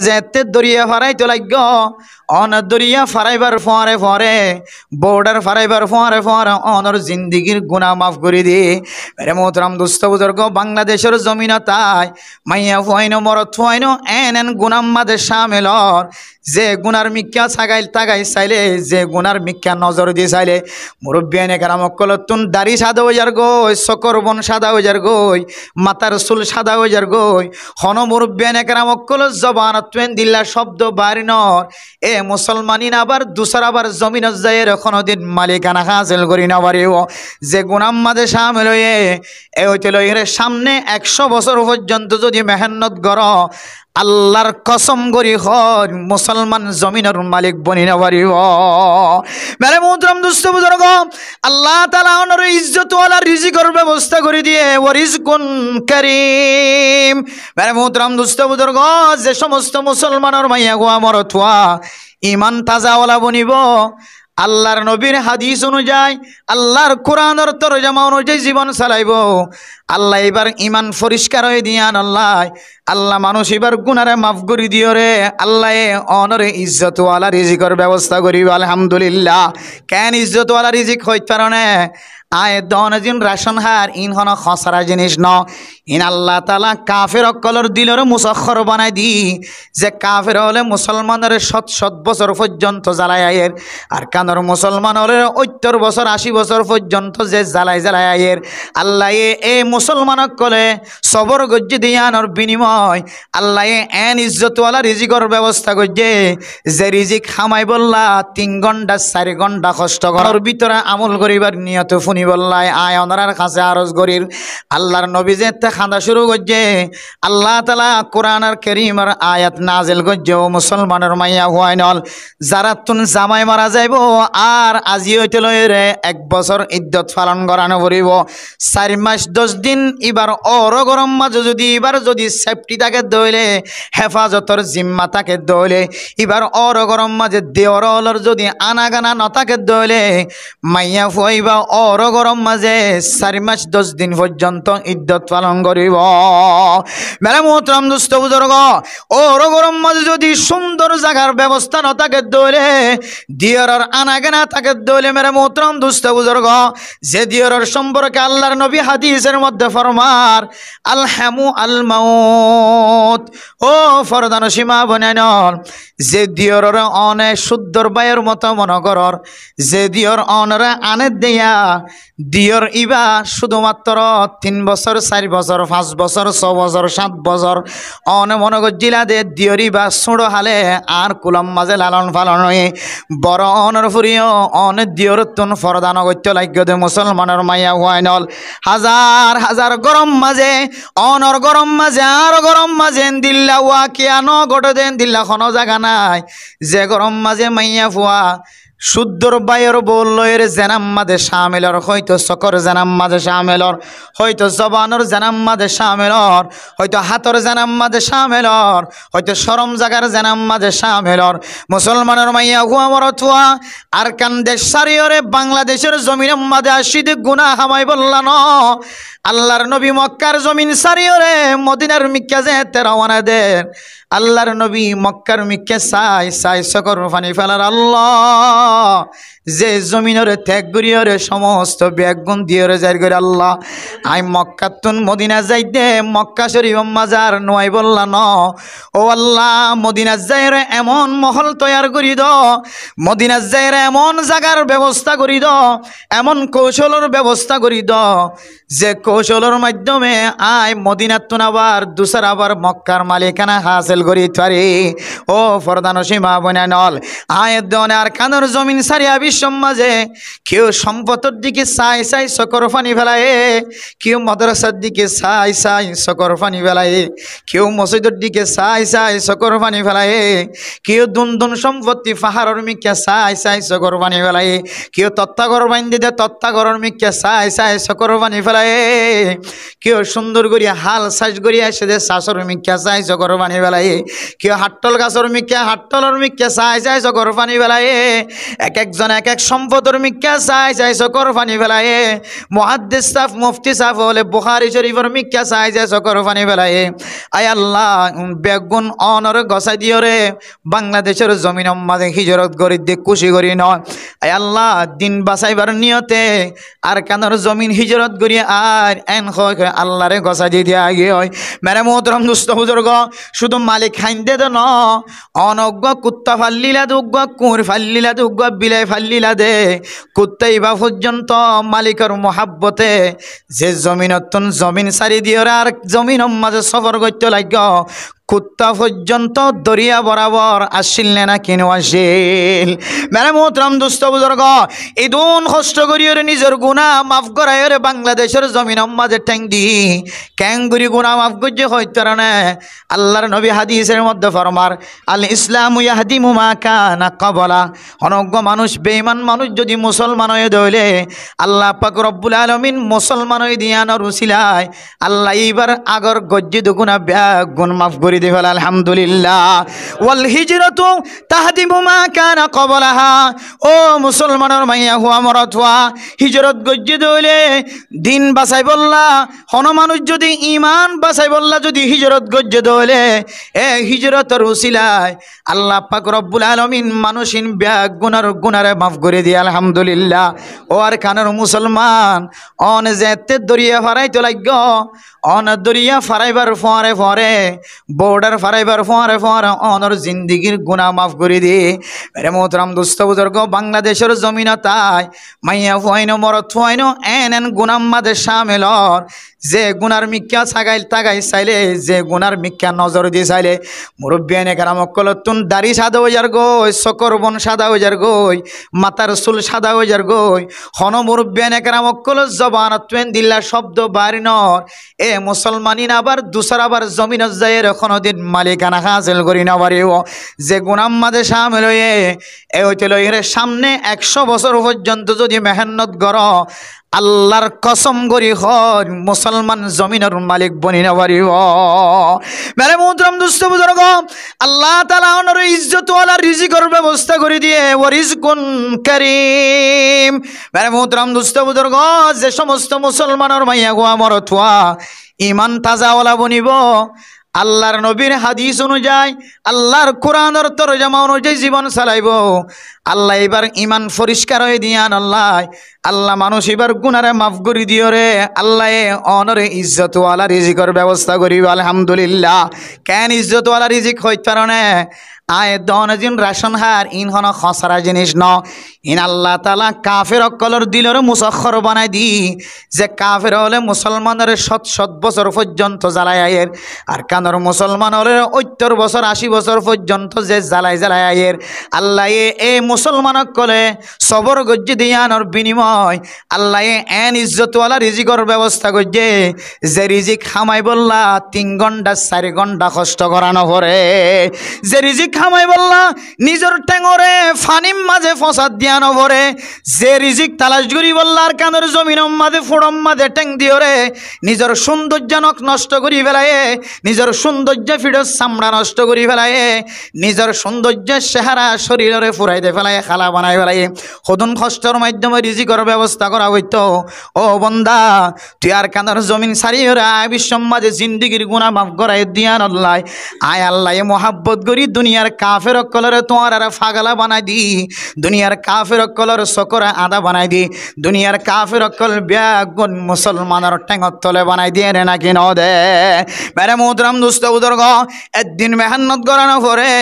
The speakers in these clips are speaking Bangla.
যেতে দরিয়া ফারাইতে লাগ অন দরিয়া ফারাইবার ফরে ফরে বর্ডার ফারাইবার ফরে ফরে অনর জিন্দিগির গুনাহ মাফ করে দি। মেরে মোহতরম দোস্ত বুজুর্গ, বাংলাদেশের জমিন তাই মাইয়া ফুয়াইনো মরত ফুয়াইনো এন গুনাম মাদে শামিলর যে গুনার মিক্কা ছাগাইল তাগাই চাইলে, যে গুনার মিক্কা নজর দিয়ে চাইলে মুরব্বিয়ানে কারামকল তুন দাড়ি সাদা হয়ে যার গই, চকর বন সাদা হয়ে যার গই, মাথার চুল সাদা হয়ে যার গই। হন মুরব্বিয়ানে কারামকল জবান তুয়েন দিল্লা শব্দ বারিনর এ মুসলমানিন আবার দুসর আবার জমিন যাইয়ের কোনোদিন মালিকানা হাসিল করি না পারিব। যে গুনাম মাঝে শামিল হয়ে এ হইতে লইরে সামনে 100 বছর পর্যন্ত যদি মেহনত কর, আল্লাহর কসম করি হর মুসলমান জমিনের মালিক বনি না পারিব। মেরে মুহতরম দোস্ত বুজুর্গ, আল্লাহ তাআলা ওনার ইজ্জত ওয়ালা রিজিকের ব্যবস্থা করে দিয়ে ও রিজকুন কারীম। মেরে মুহতরম দোস্ত বুজুর্গ, যে সমস্ত মুসলমানের মাইয়া গোয়া মরতুয়া ইমান তাজাওয়ালা বনিব, আল্লাহর নবীর হাদিস অনুযায়ী আল্লাহর কোরআনের তরজমা অনুযায়ী জীবন চালাইব, আল্লাহ এবার ইমান পরিষ্কার হয়ে দিয়ান। আল্লাহ মানুষ এবার গুনারে মাফ করে দিও রে। আল্লাহ অনরে ইজ্জতওয়ালা রিজিকের ব্যবস্থা করিব। আলহামদুলিল্লাহ। কেন ইজ্জতওয়ালা রিজিক হইতে পারে? আয় দনজিন রাশন হার ইন হন খসরা জিনিস ন। ইন আল্লাহ তাআলা কাফের অকলর দিলরে মুসখর বানাই দি, যে কাফের হলে মুসলমানের 7 বছর পর্যন্ত জ্বালাই আয়ের, আর কানর মুসলমান হলে 70 বছর 80 বছর পর্যন্ত যে জ্বালাই জ্বালাই আয়ের। আল্লাহ এ মুসলমান কলে সবর গজ্জি দিয়ানোর বিনিময় আল্লাহ এন ইজ্জতওয়ালা রিজিকর ব্যবস্থা করছে, যে রিজিক খামাই বললা 3 ঘন্টা 4 ঘন্টা কষ্ট করার ভিতরে আমল করিবার নিয়ত ফুনি বললাই আয় অনার কাছে আরজ করির। আল্লাহর নবী যে খান্দা শুরু করছে, আল্লাহ তাআলা কোরআনের কারীমের আয়াত নাজিল করছে, ও মুসলমানের মাইয়া হুয়াইনল, যারা তুন জামাই মারা যাইব আর আজি হইতে লইরে 1 বছর ইদ্যত পালন করানো পড়িব। 4 মাস 10 দিন এবার অর গরম মাঝে যদি এবার যদি সেফটি তাকে দইলে, হেফাজতর জিম্মা তাকে দইলে, এবার অর গরম মাঝে দেওয়ার যদি আনাগানা নতাকে দইলে, মাইয়া ফুয়াইবা অর গরম মাঝে 4 মাস 10 দিন পর্যন্ত ইদ্যত পালন করিব। মেরে মোহতরম দোস্ত বুজুর্গ, অর গরম মাঝে যদি সুন্দর জায়গার ব্যবস্থা নতাকে দইলে, দিয়রের আনাগানা তাকে দইলে, মেরে মোহতরম দোস্ত বুজুর্গ, যে দিয়রের সম্পর্কে আল্লাহর নবী হাদিসের মধ্যে ফরমার আলহামু আল মাউত, ও ফরদান সীমা বনাইনর, যে দিয়রের অনে শুদ্ধর বায়ুর মতো মনে করর, যে দিয়র অনরে আনে দেয়া দিয়র ইবা শুধুমাত্র 3 বছর 4 বছর 5 বছর 6 বছর 7 বছর অনে মনে গজিলা দে দিয়র ইবা সুড়ো হালে আর কুলম মাঝে লালন পালন হয়ে বড় অনর ফুরিও অনে দিয়র তুন ফরদান গত্য লাগ্য দে মুসলমানের মাইয়া হুয়াইনল। হাজার হাজার গরম মাঝে অনর গরম মাঝে আর গরম মাঝে দিল্লা ওয়া কিয়ানো গটো দেন দিল্লা কোনো জায়গা নাই, যে গরম মাঝে মাইয়া ফুয়া শুদ্ধর বায়ুর বললের জেনাম মাঝে শামিলর, হয়তো চকর জেনাম মাঝে শামিলর, হয়তো জবানোর জেনাম মাঝে শামিলর, হয়তো হাতর জেনাম মাঝে শামিলর, হয়তো শরম জাগার জেনাম মাঝে শামিলর। মুসলমানের মাইয়া হুয়া মরতুয়া আর কান দেশ সারিয়রে বাংলাদেশের জমিনের মাঝে আসিদ গুনাহ হামাই বললা ন। আল্লাহর নবী মক্কার জমিন সারিয়রে মদিনার মিক্কা যেতে রওনা দেন, আল্লাহর নবী মক্কার মিক্কা সাই সকর ফানি ফেলার আল্লাহ যে জমিনের ত্যাগ করিয়রে সমস্ত ব্যাগুন দিয়ে যাই করে আল্লাহ আই মক্কা তুন মদিনা যাইতে মক্কা শরীফ মাজার নয় বললা ন। ও আল্লাহ মদিনা যাইরে এমন মহল তৈয়ার করি দ, মদিনা যাইরে এমন জায়গার ব্যবস্থা করি দ, এমন কৌশলের ব্যবস্থা করি দ, যে কৌশলের মাধ্যমে আয় মদিনা তুন আবার দুসর আবার মক্কার মালিকানা হাসিল করি পারি। ও ফরদান সীমা বনানল আয় দনে আর কানর জমিন সারিয়া বিশ্ব মাঝে কেউ সম্পদের দিকে চাই চাই চকর পানি ফেলায়, কেউ মাদ্রাসার দিকে চাই চাই চকর পানি ফেলায়, কেউ মসজিদের দিকে চাই চাই চকর পানি ফেলায়, কেউ দুন সম্পত্তি পাহাড়ের মিক্কা চাই চাই চকর পানি ফেলায়, কেউ তত্ত্বাগর বান্ধি দে তত্ত্বাগরের মিক্কা চাই চাই চকর পানি ফেলায়। বেলায় কেউ সুন্দর করিয়া হাল সাজ করিয়া সেদের শাশর মিখ্যা চাই চকর পানি বেলায় কেউ হাট্টল গাছর মিখ্যা হাট্টলর মিখ্যা চাই চাই চকর পানি বেলায় এক একজন এক এক সম্পদর মিখ্যা চাই চাই চকর পানি বেলায় মুহাদ্দিস সাফ মুফতি সাফ হলে বুখারী শরীফর মিখ্যা চাই চাই চকর পানি বেলায় আয় আল্লাহ বেগুন অনর গছাই দিও রে বাংলাদেশের জমিন মাঝে হিজরত করি দিয়ে খুশি করি নয় আয় আল্লাহ দিন বাঁচাইবার নিয়তে আর কানর জমিন হিজরত করি আর এন হয় আল্লাহরে গছা দিয়ে দিয়া আগে হয় মেরে মোহতরম দুস্থ বুজুর্গ শুধু মালিক খাইন্দে দে ন অনজ্ঞ কুত্তা ফাল্লিলা দুগ্গ কুঁর ফাল্লিলা দুগ্গ বিলাই ফাল্লিলা দে কুত্তাই বা পর্যন্ত মালিকের মহাব্বতে যে জমিনতন জমিন সারি দিও আর জমিন মাঝে সফর করতে লাগ কুত্তা পর্যন্ত দরিয়া বরাবর আসিল না কিনো আসিল মেরে মোহতরম দুস্থ বুজুর্গ এই দুন কষ্ট করিও নিজের গুণা মাফ করায় রে বাংলাদেশের জমিন মাঝে ঠ্যাং দি ক্যাঙ্গুরি গুণা মাফ করছে হইতে না আল্লাহর নবী হাদিসের মধ্যে ফরমার আল ইসলামু ইয়াহদিমু মা কানা ক্বাবলা অনজ্ঞ মানুষ বেঈমান মানুষ যদি মুসলমান হয়ে দইলে আল্লাহ পাক রব্বুল আলামিন মুসলমান হয়ে দিয়ানোর উসিলায় আল্লাহ এইবার আগর গজ্জিত গুণা গুণ মাফ করে দিবে আলহামদুলিল্লাহ ওয়াল হিজরাতু তাহদিমু মা কানা ক্বাবলাহা ও মুসলমানের মাইয়া হুয়া মরত হুয়া হিজরত গজ্জিত হইলে দিন বাঁচাই বললা হন মানুষ যদি ইমান বাঁচাই বললা যদি হিজরত গজ্জিত হইলে এ হিজরতের উসিলায় আল্লাহ পাক রব্বুল আলামিন মানুষিন ব্যাগ গুনারে মাফ করে দিয়ে আলহামদুলিল্লাহ ও আর কানের মুসলমান অন যেতে দরিয়া ফারাইতে লাগ অন দরিয়া ফারাইবার ফরে ফরে বর্ডার ফারাইবার ফরে ফরে অনর জিন্দিগির গুনাহ মাফ করে দিয়ে মেরে মোহতরম দুস্থ বুজুর্গ বাংলাদেশের জমিনতায় মাইয়া ফুয়াইনো মরত ফুয়াইনো এন গুনাম মাদে শামিলর যে গুনার মিক্কা ছাগাইল তাগাই চাইলে যে গুনার মিক্কা নজর দিয়ে চাইলে মুরব্বিয়ানে কারামকল তুন দাড়ি সাদা হয়ে যার গই চকর বন সাদা হয়ে যার গই মাথার চুল সাদা হয়ে যার গই হন মুরব্বিয়ানে কারামকল জবান তুয়েন দিল্লা শব্দ বারিনর এ মুসলমানিন আবার দুসর আবার জমিন যায় কোনোদিন মালিকানা হাসিল করি না পারিব যে গুনাম মাঝে শামিল হয়ে এ হইতে লইরে সামনে 100 বছর পর্যন্ত যদি মেহনত গর আল্লাহর কসম করি হর মুসলমান জমিনের মালিক বনি না পারিব মেরে মুহতরম দুস্থ বুজুর্গ আল্লাহ তাআলা ওনার ইজ্জত ওয়ালা রিজিকের ব্যবস্থা করে দিয়ে ওয়া রিজকুন কারীম মেরে মুহতরম দুস্থ বুজুর্গ যে সমস্ত মুসলমানের মাইয়া গোয়া মরতুয়া ইমান তাজাওয়ালা বনিব আল্লাহর নবীর হাদিস অনুযায়ী আল্লাহর কোরআনের তরজমা অনুযায়ী জীবন চালাইব আল্লাহ এবার ইমান পরিষ্কার হয়ে দিয়ান আল্লাহ মানুষ এবার গুনারে মাফ করে দিও রে আল্লাহ অনরে ইজ্জতওয়ালা রিজিকের ব্যবস্থা করিব আলহামদুলিল্লাহ কেন ইজ্জতওয়ালা রিজিক হইতে পারে আয় দনজিন রাশন হার ইন হন খসরা জিনিস ন ইন আল্লাহ তাআলা কাফের অকলর দিলরে মুসখর বানাই দি যে কাফের হলে মুসলমানের 7 বছর পর্যন্ত জ্বালাই আয়ের আর কানর মুসলমান হলে 70 বছর 80 বছর পর্যন্ত যে জ্বালাই আয়ের আল্লাহ এ মুসলমান কলে সবর গজ্জি দিয়ানোর বিনিময় আল্লাহ এন ইজ্জতওয়ালা রিজিকর ব্যবস্থা করছে যে রিজিক খামাই বললা 3 ঘন্টা 4 ঘন্টা কষ্ট করানো পরে যে রিজিক খামাই বললা নিজের টেঙরে ফানিম মাঝে ফসাদ দিয়ানো পরে যে রিজিক তালাশ করি বললা আর কানের জমিনম মাঝে ফোড়ম মাঝে টেং দিও রে নিজের সৌন্দর্যনক নষ্ট করি ফেলায় নিজের সৌন্দর্য ফিডস চামড়া নষ্ট করি ফেলায় নিজের সৌন্দর্যের চেহারা শরীরে ফুরাইতে ফেলায় খালা বানাই ফেলায় সদন কষ্টর মাধ্যমে রিজিকর ব্যবস্থা করা হইতো ও বন্দা তুই আর কানের জমিন সারিয়ে আয় বিশ্বম মাঝে জিন্দিগির গুনাহ মাফ করাই দিয়ান আল্লাহ আয় আল্লাহ মহাব্বত করি দুনিয়ার কাফের কলরে তোমার আর ফাগলা বানাই দি দুনিয়ার কাফের কলর সকরা আদা বানাই দি দুনিয়ার কাফের কল ব্যাগুন মুসলমানের টেঙর তলে বানাই দিয়ে রে নাকি ন দে মেরে মুহতরম দুস্থ বুজুর্গ একদিন মেহনত করানো পরে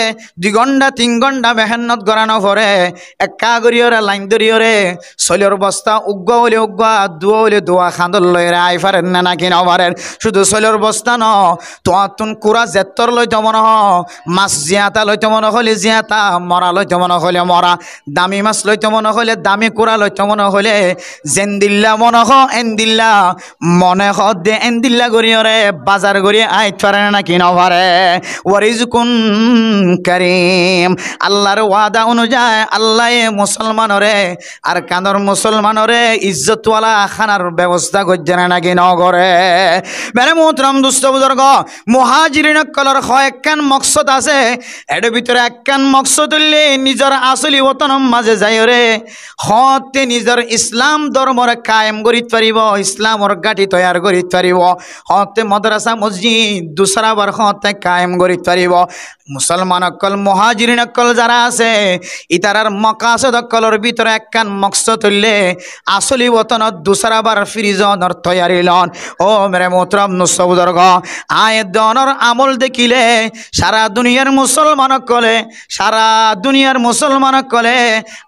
2 ঘন্টা 3 ঘন্টা মেহনত করানো পরে এক কাগরিয়রে লাইন দরিয়রে সলিয়র বস্তা উগ্গা হলে উগ্গা দুয়া হলে দোয়া খাঁদর লইরে আই পারেন না নাকি ন পারেন শুধু সলিয়র বস্তা ন তোমার তুন কুড়া জেত্তর লইতে মনে হ মাছ জিয়াতা লইতে মনে হলে জিয়াতা মরা লইতে মনে হলে মরা দামি মাছ লইতে মনে হলে দামি কুড়া লইতে মনে হলে জেন্দিল্লা মনে হ এন্দিল্লা মনে হ দে এন্দিল্লা গড়িয়রে বাজার গড়িয়ে আইত পারে না কি ন পারে ওয়ারিজকুন কারীম আল্লাহর ওয়াদা অনুযায়ী আল্লাহ মুসলমানরে আর কানর মুসলমানরে ইজ্জতওয়ালা খানার ব্যবস্থা করছে নাকি নগরে। মেরে মোহতরম দুস্থ বুজুর্গ, মুহাজিরিন কলর কয়েকখান মকসদ আছে, এর ভিতরে একখান মকসদ হইলে নিজের আসলি ওতনম মাঝে যাই রে হতে নিজের ইসলাম ধর্মরে কায়েম করিতে পারিব, ইসলামর গাঠি তৈয়ার করিতে পারিব, হতে মাদ্রাসা মসজিদ দুসরাবার হতে কায়েম করিতে পারিব। মুসলমান অকল মুহাজিরিন অকল যারা আছে ইতারার মকাসদ অকলর ভিতরে একখান মকসদ হইলে আসলি ওতনত দুসরাবার ফিরিজনর তৈয়ারি লন। ও মেরে মোহতরম নুসবুজুর্গ, আয়ের দনর আমল দেখিলে সারা দুনিয়ার মুসলমান কলে, সারা দুনিয়ার মুসলমান কলে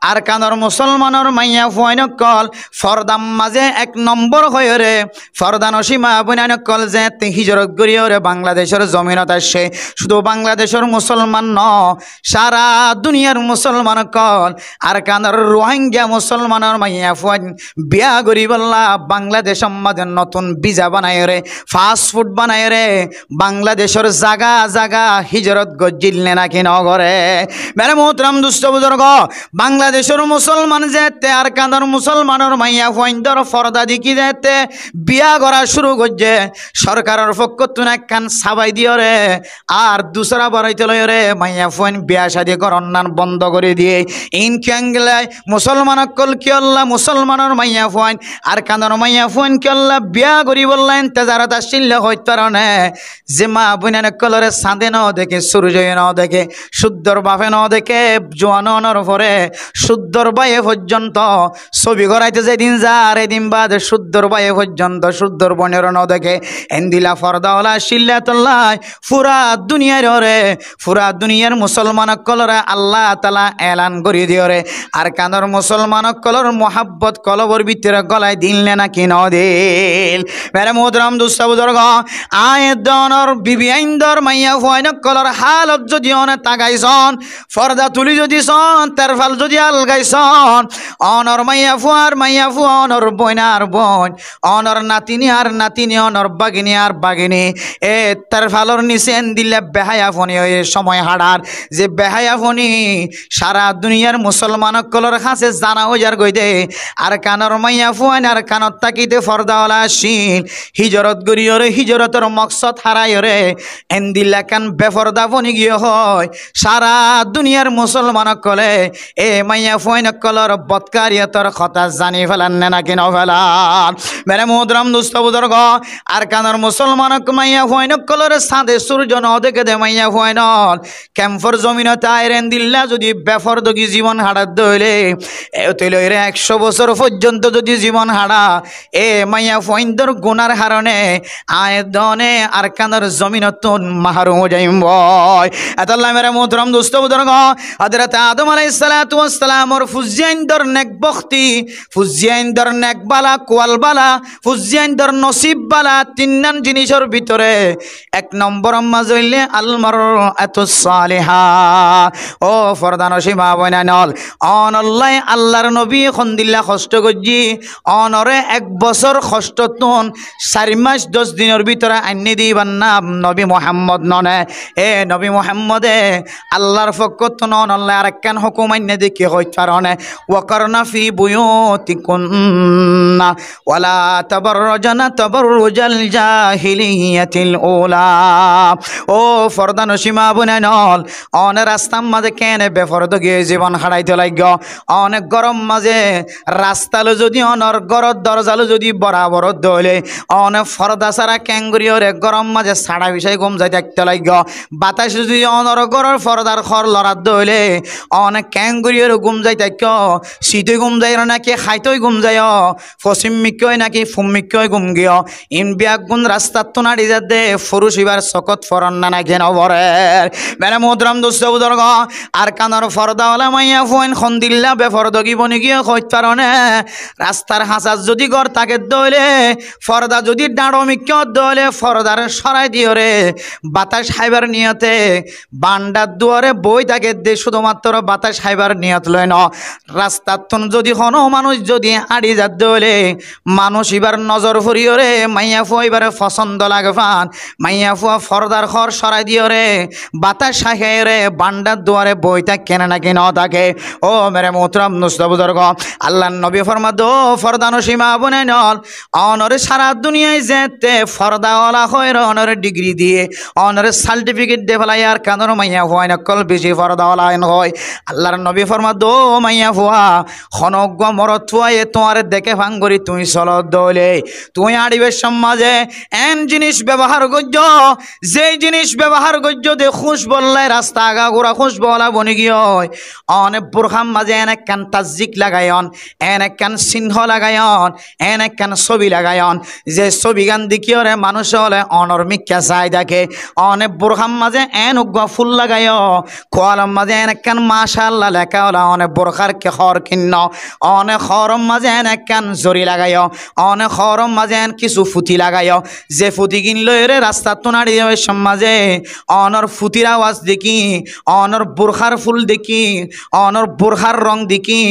আর কানর মুসলমানের মাইয়া ফুয়াইন কল ফরদাম মাঝে এক নম্বর হয়ে রে ফরদান সীমা বুনাইন কল যে হিজরত করিও রে বাংলাদেশের জমিনত আসে। শুধু বাংলাদেশের মুসলমান ন, সারা দুনিয়ার মুসলমান কল আর কানর রোহিঙ্গা মুসলমানের মাইয়া ফুয়াইন বিয়া করি বললা বাংলাদেশ আমাদের নতুন বিজা বানায় রে, ফাস্ট ফুড বানায় রে, বাংলাদেশের জাগা জাগা হিজরত গজিলে নাকি নগরে। মেরে মোহতরম দুস্থ বুজুর্গ, বাংলাদেশের মুসলমান যেতে আর কাঁদর মুসলমানের মাইয়া ফইন্দর ফরদা দিকি যেতে বিয়া করা শুরু করছে, সরকারের পক্ষ তুন একখান সাবাই দিও রে আর দুসরা বরাইতে লয় রে মাইয়া ফইন বিয়া শাদি করন্নান বন্ধ করে দিয়ে ইনক্যাংলে মুসলমান কল কি আল্লাহ মুসলমানের মাইয়া ফইন আর কাঁদর মাইয়া ফইন কি আল্লাহ বিয়া করি বললেন তেজারত আসছিল হইতে পারে যে মা বুনান কলরে সাঁদে ন দেখে সূর্য ন দেখে শুদ্ধর বাপে ন দেখে জোয়ানোর পরে শুদ্ধর বাইয়ে পর্যন্ত ছবি করাইতে যেদিন যার এদিন বাদ শুদ্ধর বাইয়ে পর্যন্ত শুদ্ধর বনের ন দেখে এন্দিলা ফরদাওয়ালা শিল্লাতুল্লাহ পুরা দুনিয়ার রে পুরা দুনিয়ার মুসলমান কলরে আল্লাহ তালা এলান করি দিও রে আর কানর মুসলমান কলর মোহাব্বত কলবর ভিতরে গলায় দিলে নাকি ন দিল। মেরে মোহতরম দুস্থ বুজুর্গ, আয়ের দনর বিবি আইন্দর মাইয়া ফুয়াইন কলর হালত যদি অনে তাগাইছন ফরদা তুলি যদি সন তেরফাল যদি আলগাইছন অনর মাইয়া ফুয়া অনর বইনার বোন অনর নাতিনি আর নাতিনি অনর বাগিনী আর বাগিনী এ তেরফালর নিচে দিলে বেহায়া ফনি হয়ে সময় হাড়ার যে বেহায়া ফনি সারা দুনিয়ার মুসলমান কলর কাছে জানা হইয়ার গইতে আর কানর মাইয়া ফুয়াইন আর কানত তাকিতে ফরদাওয়ালা শিল হিজরত গরিয়রে হিজরতের মকসদ হারাইরে এন্দিল্লা কান বেফরদা ফনি গিয়ে হয় সারা দুনিয়ার মুসলমান কলে এ মাইয়া ফুয়াইন কলর বৎকারিয়তর কথা জানি ফেলান নাকি ন ফেলান। মেরে মোহতরম দুস্থ বুজুর্গ, আর কানর মুসলমান মাইয়া ফুয়াইন কলর সাদে সূর্য ন দেখে দে মাইয়া ফুয়াইন ক্যাম্পর জমিন তাইরেন দিল্লা যদি বেফরদগি জীবন হারাত দইলে এ তৈলরে 100 বছর পর্যন্ত যদি জীবন হারা এ মাইয়া ফুয়াইন্দর গুনার হারণে আয় দনে আর কানর জমিনতুন মাহরুম যাইম বয়। আল্লাহ মেরে মোহতরম দুস্থ বুজুর্গ, হযরত আদম আলাইহিস সালাতু ওয়াস সালামর ফুজিয়াইন্দর নেক বখতি ফুজিয়াইন্দর নেক বালা কোয়াল বালা ফুজিয়াইন্দর নসিব বালা তিননান জিনিসের ভিতরে এক নম্বর মাঝ হইলে আল মারআতুস সালিহা। ও ফরদান সীমা বনানল অনল্লাহ আল্লাহর নবী খন্দিল্লা কষ্ট গজি অনরে 1 বছর কষ্ট তুন 4 মাস 10 দিনের ভিতরে আইনি দিবার নাম নবী মুহাম্মদ ননে এ নবী মুহাম্মদে আল্লাহর পক্ষ তুন অনল্লাহ আর একখান হুকুম আইনি দেখি হইতে পারনে ওয়াকরনা ফি বুয়ুতিকুন্না ওয়ালা তাবাররাজনা তাবাররুজাল জাহিলিয়াতিল উলা। ও ফরদান সীমা বুনানল অনে রাস্তার মাঝে কেনে বেফরদ গিয়ে জীবন হারাইতে লাগ অনেক গরম মাঝে রাস্তালো যদি অনর গরর দরজালো যদি বরাবর দলে অনেক ফরদা সারা ক্যাঙ্গুরিয়রে গরম মাঝে সাড়া বিষয় ঘুম যাই থাকতে লাগ বাতাস যদি অনর গরর ফরদার খর লড়ার দলে অনেক ক্যাঙ্গুরিয়র ঘুম যাই থাক শীতে ঘুম যায় নাকি খাইতই ঘুম যায় পশ্চিম মিকই নাকি ফুমিকই ঘুম গিয়ে ইন বিয়াক গুণ রাস্তার তো নাড়ি যা দে ফুরুষ ইবার চকত ফরন না ঘেন বরে। মেরে মোহতরম দুস্থ বুজুর্গ, আর কানর ফরদাওয়ালা মাইয়া ফুয়াইন খন্দিল্লা বেফরদগি বনি গিয়ে কইতে পারনে রাস্তার হাঁচার যদি ঘর তাকে দলে ফরদা যদি ডাঁড়ো মিক্য দলে ফরদার সরাই দিও রে বাতাস হাইবার নিয়তে বান্ডার দুয়ারে বই তাকে দে শুধুমাত্র বাতাস হাইবার নিয়ত লয় ন রাস্তার তুন যদি কোনো মানুষ যদি আড়ি যা দলে মানুষ এবার নজর ফুরিও রে মাইয়া ফুয়া এবারে পছন্দ লাগে ফান মাইয়া ফুয়া ফরদার খর সরাই দিও রে বাতাস হাইয়ে রে বান্ডার দুয়ারে বইটা কেনে নাকি ন থাকে। ও মেরে মোহতরম দোস্ত বুজুর্গ, আল্লাহ নবী ফরমাদো ফরদানো সীমা বনে নল অনরে সারা দুনিয়ায় যেতে ফরদাওয়ালা হয় অনরে ডিগ্রি দিয়ে অনরে সার্টিফিকেট দে ফেলাই আর কানর মাইয়া হয় নকল বেশি ফরদাওয়ালা হয়। আল্লাহর নবী ফরমাদো মাইয়া ফুয়া খনজ্ঞ মরথুয়ায়ে তোমার দেখে ভাঙ্গরি তুই চল দলে তুই আড়িবের সমাজে এন জিনিস ব্যবহার করছ যেই জিনিস ব্যবহার করছ দে খুশ বললে রাস্তা আগা গোড়া খুশ বলা বনে গিয়ে অনেক বোরখাম মাঝে এন একখান তাজিক লাগায়ন এন একখান চিহ্ন লাগায়ন এন একখান ছবি লাগায়ন যে ছবি গান দেখিও রে মানুষ হলে অনর মিক্কা চাই দেখে অনেক বোরখাম মাঝে এন উগ্র ফুল লাগায় কোয়ালম মাঝে এন একখান মাশাআল্লাহ লেখা হলা অনেক বোরখার কে খর কিন্ন অনেক খরম মাঝে এন একখান জরি লাগায় অনেক খরম মাঝে এন কিছু ফুটি লাগায় যে ফুটি কিনল রে রাস্তা তো নাড়ি যাবে সমাজে অনর ফুটির আওয়াজ দেখি অনর বোরখার ফুল দেখি অনর বোরখার রং দেখি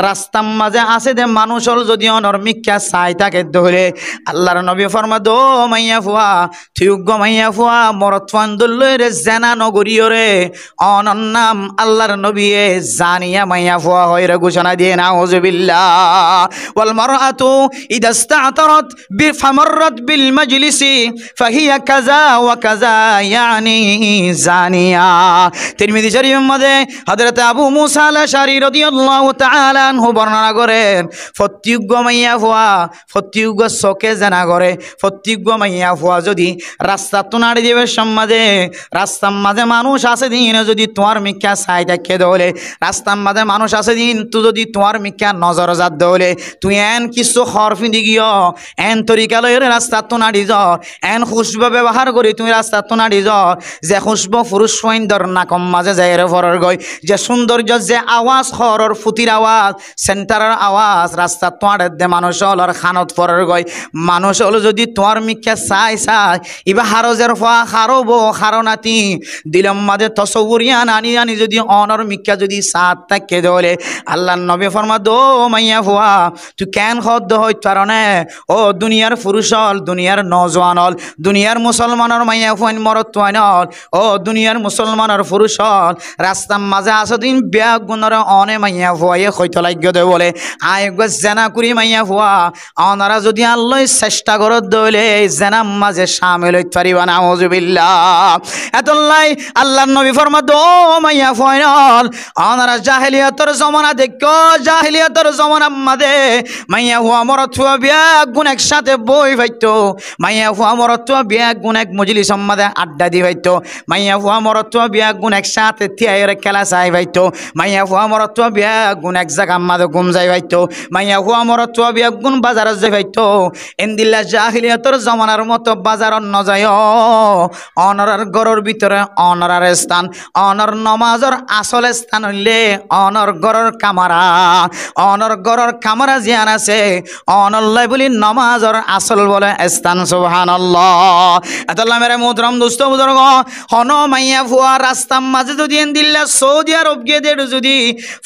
রাস্তার মাঝে আছে দে মানুষ হল যদি অনর মিক্কা চাই থাকে ধরে আল্লাহর নবী ফরমাদো মাইয়া ফুয়া থিউগ্য মাইয়া ফুয়া মরত ফান্দুল্লই রে জেনা নগরীয় রে অনর নাম আল্লাহর নবী জানিয়া মাইয়া ফুয়া হয় রে ঘোষণা দিয়ে নাউযুবিল্লাহ ওয়াল মারআতু ইদা ইসতা'তারাত বিফামাররাত বিল মাজলিসি ফাহিয়া কাযা ওয়া কাযা ইয়ানি জানিয়া। তিরমিজি শরীফের মধ্যে হযরত আবু মুসা আল-আশআরী রাদিয়াল্লাহু তাআলা আনহু বর্ণনা করেন ফতিউগ্য মাইয়া ফুয়া ফতিউগ্য চকে জানা করে ফতিউগ্য মাইয়া ফুয়া যদি রাস্তা তো নাড়ি দেবে সমাজে রাস্তার মাঝে মানুষ আছে দিন যদি তোমার মিক্কা চাই দেখে দলে রাস্তার মাঝে মানুষ আছে দিন তো যদি তোমার মিক্কা নজর যাত দলে তুই এন কিছু হরফি দি গিয়ে এন তরিকা লয় রাস্তা তো নাড়ি য এন খুশবা ব্যবহার করি তুমি রাস্তা তো নাড়ি য যে খুশব পুরুষ সৈন্দর নাকম মাঝে যাই রে ফরর গই যে সৌন্দর্য যে আওয়াজ হরর ফুটির আওয়াজ সেন্টারের আওয়াজ রাস্তা তোমার দে মানুষ হলর খানত ফরর গই মানুষ হলো যদি তোমার মিক্কা চাই চাই ইবা হারজের ফা হারব হারনাতি দিলম মাঝে তসবুরিয়ান আনি আনি যদি অনর মিক্কা যদি সাত তাকে দলে আল্লাহ নবী ফরমাদো মাইয়া ফুয়া তুই কেন খদ্দ হই কারণে ও দুনিয়ার পুরুষ হল দুনিয়ার নজওয়ান হল দুনিয়ার মুসলমানের মাইয়া ফুয়ান মরত্বান হল ও দুনিয়ার মুসলমানের পুরুষ হল রাস্তার মাঝে আসদিন ব্যাগ গুণর অনে মাইয়া ফুয়াইয়ে হইতে লাগ্য দে বলে আয় জেনা করি মাইয়া ফুয়া অনারা যদি আল্লাহ চেষ্টা করত দলে জেনাম মাঝে শামিল হইতে পারিবা নাউযুবিল্লাহ এতলাই আল্লাহর নবী ফরমাদো মাইয়া ফুয়াইল অনারা জাহেলিয়াতের জমানা দেখো জাহেলিয়াতের জমানা মাঝে মাইয়া ফুয়া মরতুয়া ব্যাগ গুণ একসাথে বই পাইতো মাইয়া ফুয়া মরতুয়া ব্যাগ গুণ এক মজলিস মাঝে আড্ডা দি পাইতো মাইয়া ফুয়া মরতুয়া ব্যাগ গুণ একসাথে থিয়াইয়ের খেলা চাই পাইতো মাইয়া ফুয়া মরতুয়া ব্যাগ গুণ এক জায়গা মাঝে ঘুম যাই পাইতো মাইয়া ফুয়া মরতুয়া ব্যাগ গুণ বাজারে যাই পাইতো এন্দিল্লা জাহিলিয়াতের জমানার মতো বাজার ন যায় অনরার গড়ের ভিতরে অনরার স্থান অনর নমাজর আসল স্থান হইলে অনর গড়ের কামারা অনর গড়ের কামারা জিয়ান আছে অনল্লাই বলি নমাজর আসল বলে স্থান সুবহানাল্লাহ এতলা মেরে মোহতরম দোস্ত বুজুর্গ হন মাইয়া ফুয়া রাস্তার মাঝে যদি এন্দিল্লা সৌদি আরব গিয়ে দেড় যদি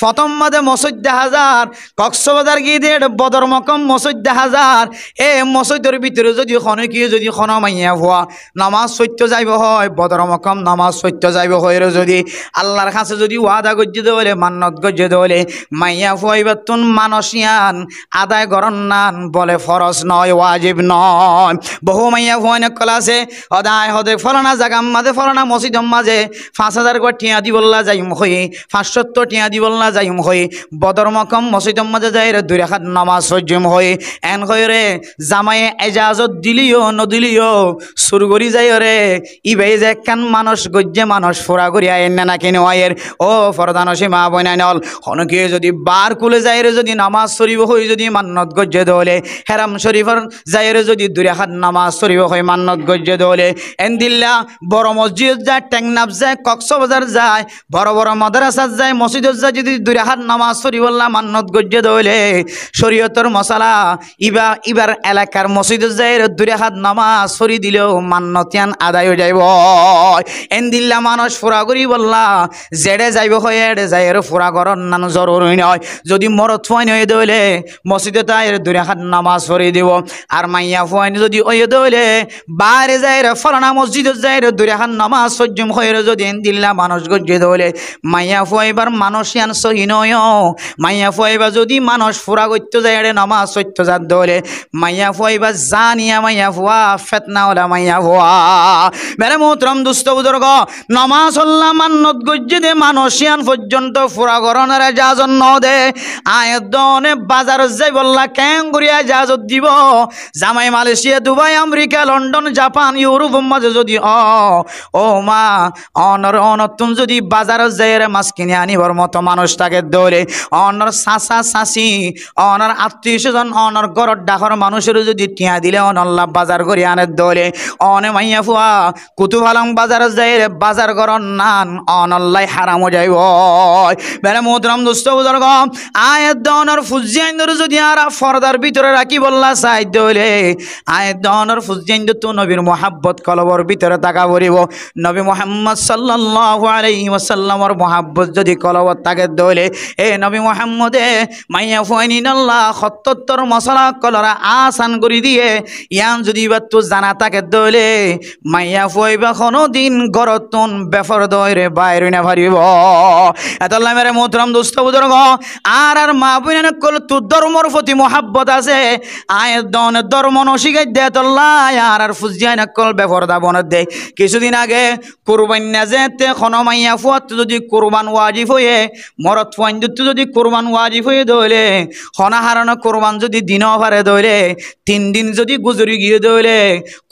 প্রথম মাঝে মসজিদ হাজার কক্সবাজার গিয়ে দেড় বদর মকম মসজিদ হাজার এ মসজিদের ভিতরে যদি খনকিয়ে যদি খন মাইয়া ফুয়া নামাজ সত্য যাইব হয় বদর মকম নামাজ সত্য যাইব হয় যদি আল্লাহর কাছে যদি ওয়াদা গজ্জে দেবলে মান্নত গজ্জে দেবলে মাইয়া ফুয়াইবার তুন মানসিয়ান আদায় গরন নান বলে ফরজ নয় ওয়াজিব নয় বহু মাইয়া ফুয়া নকল আছে অদায় হদে ফলানা জায়গা মাঝে ফলানা মসজিদ মাঝে 5,000 করে টিয়া দি বললা যাইম হয়ে 570 টিয়া দি বললা যাইম হয়ে বদর মকম মসজিদ মাঝে যাই রে 2 রাকাত নামাজ সজ্জম হয়ে এন হয়ে রে জামায়ে এজাজত দিলিও নদিলিও সুরগরি যাই রে ইবাই যে একখান মানুষ গজ্জে মানুষ ফোরা করি আইন না কেন আয়ের ও ফরদান সীমা বইনাইনল হনকে যদি বার কুলে যাই রে যদি নামাজ শরীফ হই যদি মান্নত গজ্জে দলে হেরাম শরীফর যাই রে যদি 2 রাকাত নামাজ শরীফ হই মান্নত গজ্জে দলে এন্দিল্লা বড় মসজিদ যায় টেকনাফ যায় কক্সবাজার যায় বড় বড় মাদ্রাসা যায় মসজিদ যায় যদি 2 রাকাত নামাজ শরীফ আল্লাহ মান্নত গজ্জে দলে শরীয়তর মশালা ইবার এলাকার মসজিদ যায় 2 রাকাত নামাজ শরীফ দিলেও মান্নতিয়ান আদায় হয়ে যাইব এন্দিল্লা মানুষ ফুরা করি বললা জেডে যাইব হয়ে এডে যাই আর ফুরা করার নান জরুরি নয় যদি মরত ফুয়াইন হয়ে দইলে মসজিদে তাই 2 রাকাত নামাজ পড়ে দিব আর মাইয়া ফুয়াইন যদি হয়ে দইলে বাইরে যাই রে ফলানা মসজিদে যাই 2 রাকাত নামাজ সজ্জম হয়ে যদি এন্দিল্লা মানুষ গজ্জে দইলে মাইয়া ফুয়াইবার মানুষিয়ান সহিনয় মাইয়া ফুয়াইবা যদি মানুষ ফুরা করতে যায় রে নামাজ সত্য যার দলে মাইয়া ফুয়াইবা জানিয়া মাইয়া ফুয়া ফেতনা ওলা মাইয়া ফুয়া মেরে মোহতরম দুস্থ বুজুর্গ নামাজ হল্লা মান্নত গজ্জে দে মানুষিয়ান পর্যন্ত ফুরা গরনের জাজন ন দে আয়ের দনে বাজার যাই বললা ক্যাং করিয়া জাজত দিব জামাই Malaysia Dubai America London Japan Europe মাঝে যদি ও মা অনর অনতুন যদি বাজার যাই মাছ কিনে আনিবার মতো মানুষটাকে দৌড়ে অনর চাচা চাচি অনর আত্মীয় স্বজন অনর গরর ডাকর মানুষের যদি টিয়া দিলে অনল্লা বাজার করে আনের দৌড়ে অনে মাইয়া ফুয়া কুতু ভালং বাজার যাই বাজার গরর নান অনল্লাই হারাম যাইব বেড়ে মোহতরম দুস্থ বুজুর্গ আয়ের দনর ফুজিয়াইন্দর যদি আর ফরদার ভিতরে রাখি বললা চাই দৌড়ে আয়ের দনর ফুজিয়াইন্দ তো নবীর মোহাব্বত কলবর ভিতরে তাকা পড়িব নবী মুহাম্মদ সাল্লাল্লাহু আলাইহি ওয়াসাল্লামর মোহাব্বত যদি কলবর তাকে দৌড়ে এ নবী মুহাম্মদে মাইয়া ফুয়াইনিন আল্লাহ ৭৭ মশলা কলরা আসান করে দিয়ে ইয়ান যদি বা তো জানা তাকে দৌড়ে মাইয়া ফুয়াইবা কোনো দিন গরতন বেফর দইরে বাইরে না পারিব এতলা মেরে মোহতরম দোস্ত বুজুর্গ আর মা বোন কল তো ধর্মর প্রতি মোহাব্বত আছে আয়ের দন ধর্ম নশিগাই দে তল্লা আর ফুজিয়ান কল বেফর দা বন দে কিছুদিন আগে কুরবান না যেতে কোনো মাইয়া ফুয়াত যদি কুরবান ওয়াজিব হয়ে মরত ফুয়াইন্দুত যদি কুরবান ওয়াজিব হয়ে দইলে হনা হারানো কুরবান যদি দিন পারে দইলে 3 দিন যদি গুজরি গিয়ে দইলে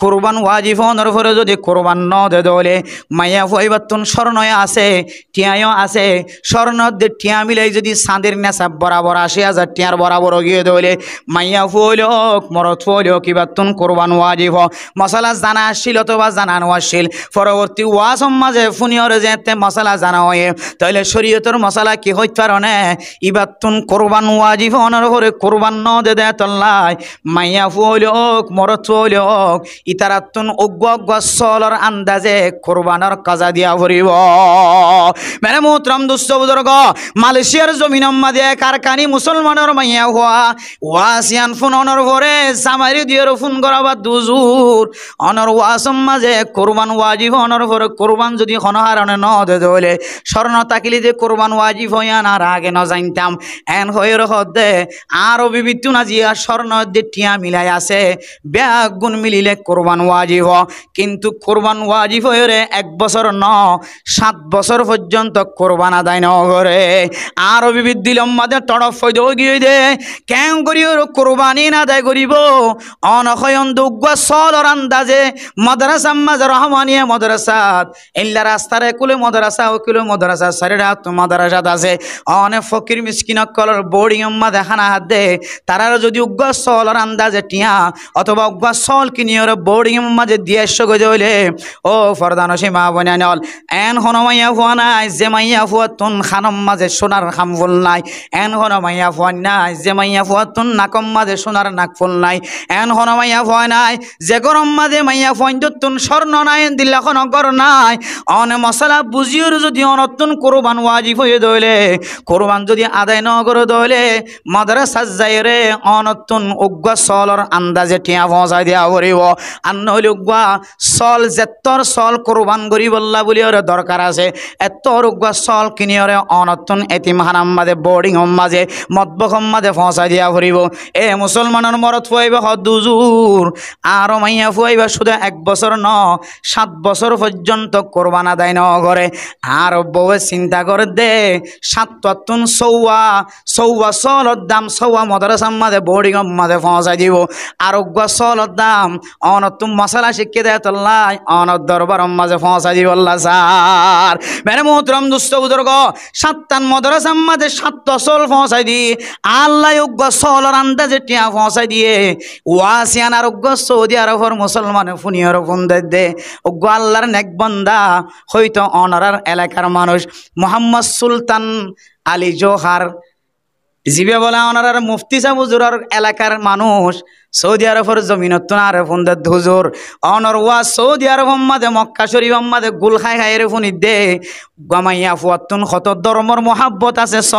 কুরবান ওয়াজিব হনর পরে যদি কুরবান ন দে দইলে মাইয়া ফুয়াইবাতুন স্বর্ণয় আছে টিয়ায়ও আছে স্বর্ণ দে টিয়া মিলাই যদি সাঁদের নেশা বরাবর ৮০,০০০ টিয়ার বরাবর গিয়ে দইলে মাইয়া ফুয়াইলক মরত ফুয়াইলক কিবাতুন কুরবান ওয়াজিব মশলা জানা আসছিল অথবা জানানো আসছিল পরবর্তী ওয়াজ মাঝে ফুনিয়রে যেতে মশলা জানা হয় তাইলে শরীয়তের মশলা কি হইতে পারে ইবাতুন কুরবান ওয়াজিব অনর করে কুরবান ন দে দে তল্লাই মাইয়া ফুয়াইলক মরত ফুয়াইলক ইতারাতুন অজ্ঞ সলর আন্দাজে কুরবানের কাজা দিয়া ভরিব মেরে মোহতরম দুস্থ বুজুর্গ মালয়েশিয়ার জমিন মাঝে কারকানি মুসলমানের মাইয়া হওয়া ওয়াসিয়ান ফোন অনর ভরে সামারি দিয়ের ফোন করাবা দুজুর অনর ওয়াসম মাঝে কুরবান ওয়াজিব অনর ভরে কুরবান যদি হনহারণে ন দে দলে স্বর্ণ তাকিলি যে কুরবান ওয়াজিব হইয়ান আর আগে ন জানতাম এন হয়ে দে আরো বিবিধ না জিয়া স্বর্ণ দে টিয়া মিলাই আছে ব্যাগ গুণ মিলিলে কুরবান ওয়াজিব কিন্তু কুরবান ওয়াজিব হয়ে 1 বছর ন 7 বছর পর্যন্ত কুরবান আদায় ন করে আরো বিবিধ দিলম মাঝে তড়ফ গিয়ে দে কেন করি কুরবানি না আদায় করিব অনখয়ন দুগ্গ সলর আন্দাজে মাদ্রাসা মাঝে রহমানিয়া মাদ্রাসাত ইল্লা রাস্তারে কুলে মাদ্রাসা ও কুলে মাদ্রাসা সারিরা তো মাদ্রাসাত আছে অনেক ফকির মিসকিন কলর বোর্ডিং মা দেখানা হাত দে তারার যদি উগ্গ সলর আন্দাজে টিয়া অথবা উগ্গ সল কিনিয়র বোর্ডিং মাঝে দিয়ে গজে হইলে ও ফরদানসী মা বনানল এন হনমাইয়া ফুয়া নাই যে মাইয়া ফুয়া তুন খানম মাঝে সোনার খামফুল নাই এন হনমাইয়া ফুয়া নাই যে মাইয়া ফুয়া তুন নাকম মাঝে সোনার নাকফুল নাই এন হনমাইয়া ফুয়া নাই যে গরম মাঝে মাইয়া ফুয়াইন্দুন স্বর্ণ নাই দিল্লাখন গর নাই অনে মশলা বুঝিওর যদি অনতুন কুরবান ওয়াজিব হয়ে দইলে কুরবান যদি আদায় ন করে দইলে মাদ্রাসা যাই রে অনতুন উগ্গ সলর আন্দাজে টিয়া পৌঁছাই দিয়া পড়িব আর নহলে উগ্গ সল যেতর সল কুরবান করি বললা বলি ওর দরকার আছে এত উগ্গ সল কিনি ওরে অনতুন এতিম হারাম মাঝে বোর্ডিং মাঝে মতবকম মাঝে পৌঁছাই দিয়া পড়িব এ মুসলমানের মরত ফুয়াইব হদুজুর আর মাইয়া ফুয়াইব শুধু 1 বছর ন 7 বছর পর্যন্ত কোরবান আদায় ন করে আর বউয়ে চিন্তা করে দে ৭ সৌয়া সলর দাম সৌয়া মাদ্রাসার মাঝে বোর্ডিং মাঝে পৌঁছাই দিব আর সলর দাম অনতুম মশলা শিখে দেয় তল্লাই অনত দরবার মাঝে পৌঁছাই দিব আল্লাহ স্যার মেরে মোহতরম দুস্থ বুজুর্গ 7 মাদ্রাসার মাঝে 7 সল পৌঁছাই দি আল্লাহ সলর আন্দাজে টিয়া পৌঁছাই দিয়ে ওয়াসিয়ান আর সৌদি আরবের মুসলমান ফুনিয়র ফোন দে ওগো আল্লাহর নেক বান্দা হয়তো অনারার এলাকার মানুষ মোহাম্মদ সুলতান আলী জোহার জিবে বলে অনারার মুফতি সাহেব হুজুরের এলাকার মানুষ সৌদি আরবের জমিনত আর ফোনদের হুজুর অনর ওয়া সৌদি আরব মাদে মক্কা শরীফ মাদে গুল খাই খাই রে ফোন দে গামাইয়া ফুয়াতুন কত ধর্মর মহাব্বত আছে স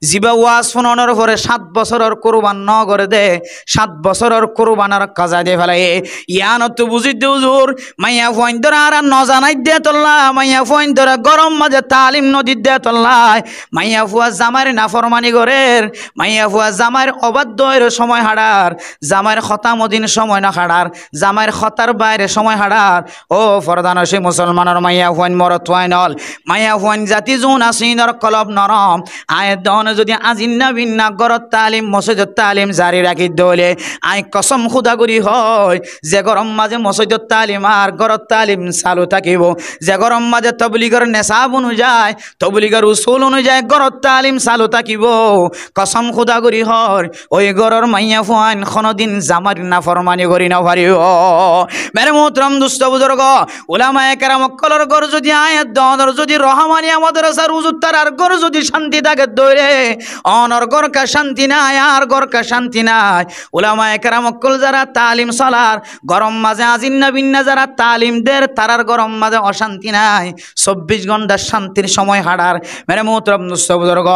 জিবা ওয়াজ ফোনর পরে 7 বছরের কুরবান ন করে দে 7 বছরের কুরবানের কাজা দে ফেলাই ইয়ান তো বুঝি দে হুজুর মাইয়া ফুয়াইন্দর আর ন জানাই দে তোল্লা মাইয়া ফুয়াইন্দর গরম মাঝে তালিম নদী দে তোল্লা মাইয়া ফুয়া জামার নাফরমানি গরের মাইয়া ফুয়া জামার অবাধ্যের সময় হাড়ার জামাইর খতামদিন সময় না হাড়ার জামাইর খতার বাইরে সময় হাড়ার ও ফরদানসী মুসলমানের মাইয়া ফুয়াইন মরত ওয়াইনল মাইয়া ফুয়াইন জাতি জুন আসিনর কলব নরম আয় দন যদি আজিন্না বিন্না গরত তালিম মসজিদত তালিম জারি রাখি দলে আই কসম খুদা করি হয় যে গরম মাঝে মসজিদত তালিম আর গরত তালিম চালু থাকিব যে গরম মাঝে তবলিগর নেশাব অনুযায়ী তবলিগর উসুল অনুযায়ী গরত তালিম চালু থাকিব কসম খুদা করি হয় ওই গরর মাইয়া ফুয়াইন কোনদিন জামার নাফরমানি করি না পারিব মেরে মোহতরম দুস্থ বুজুর্গ উলামায়ে কেরাম কলর গর যদি আয়াত দর যদি রহমানি আমাদের সার হুজুর তার গর যদি শান্তি থাকে দইরে অনর গর কা শান্তি নাই আর গর কা শান্তি নাই উলামায়ে কেরাম কল যারা তালিম সালার গরম মাঝে আজিন্না বিন্না যারা তালিম দের তারার গরম মাঝে অশান্তি নাই 24 ঘন্টা শান্তির সময় হাড়ার মেরে মোহতরম দুস্থ বুজুর্গ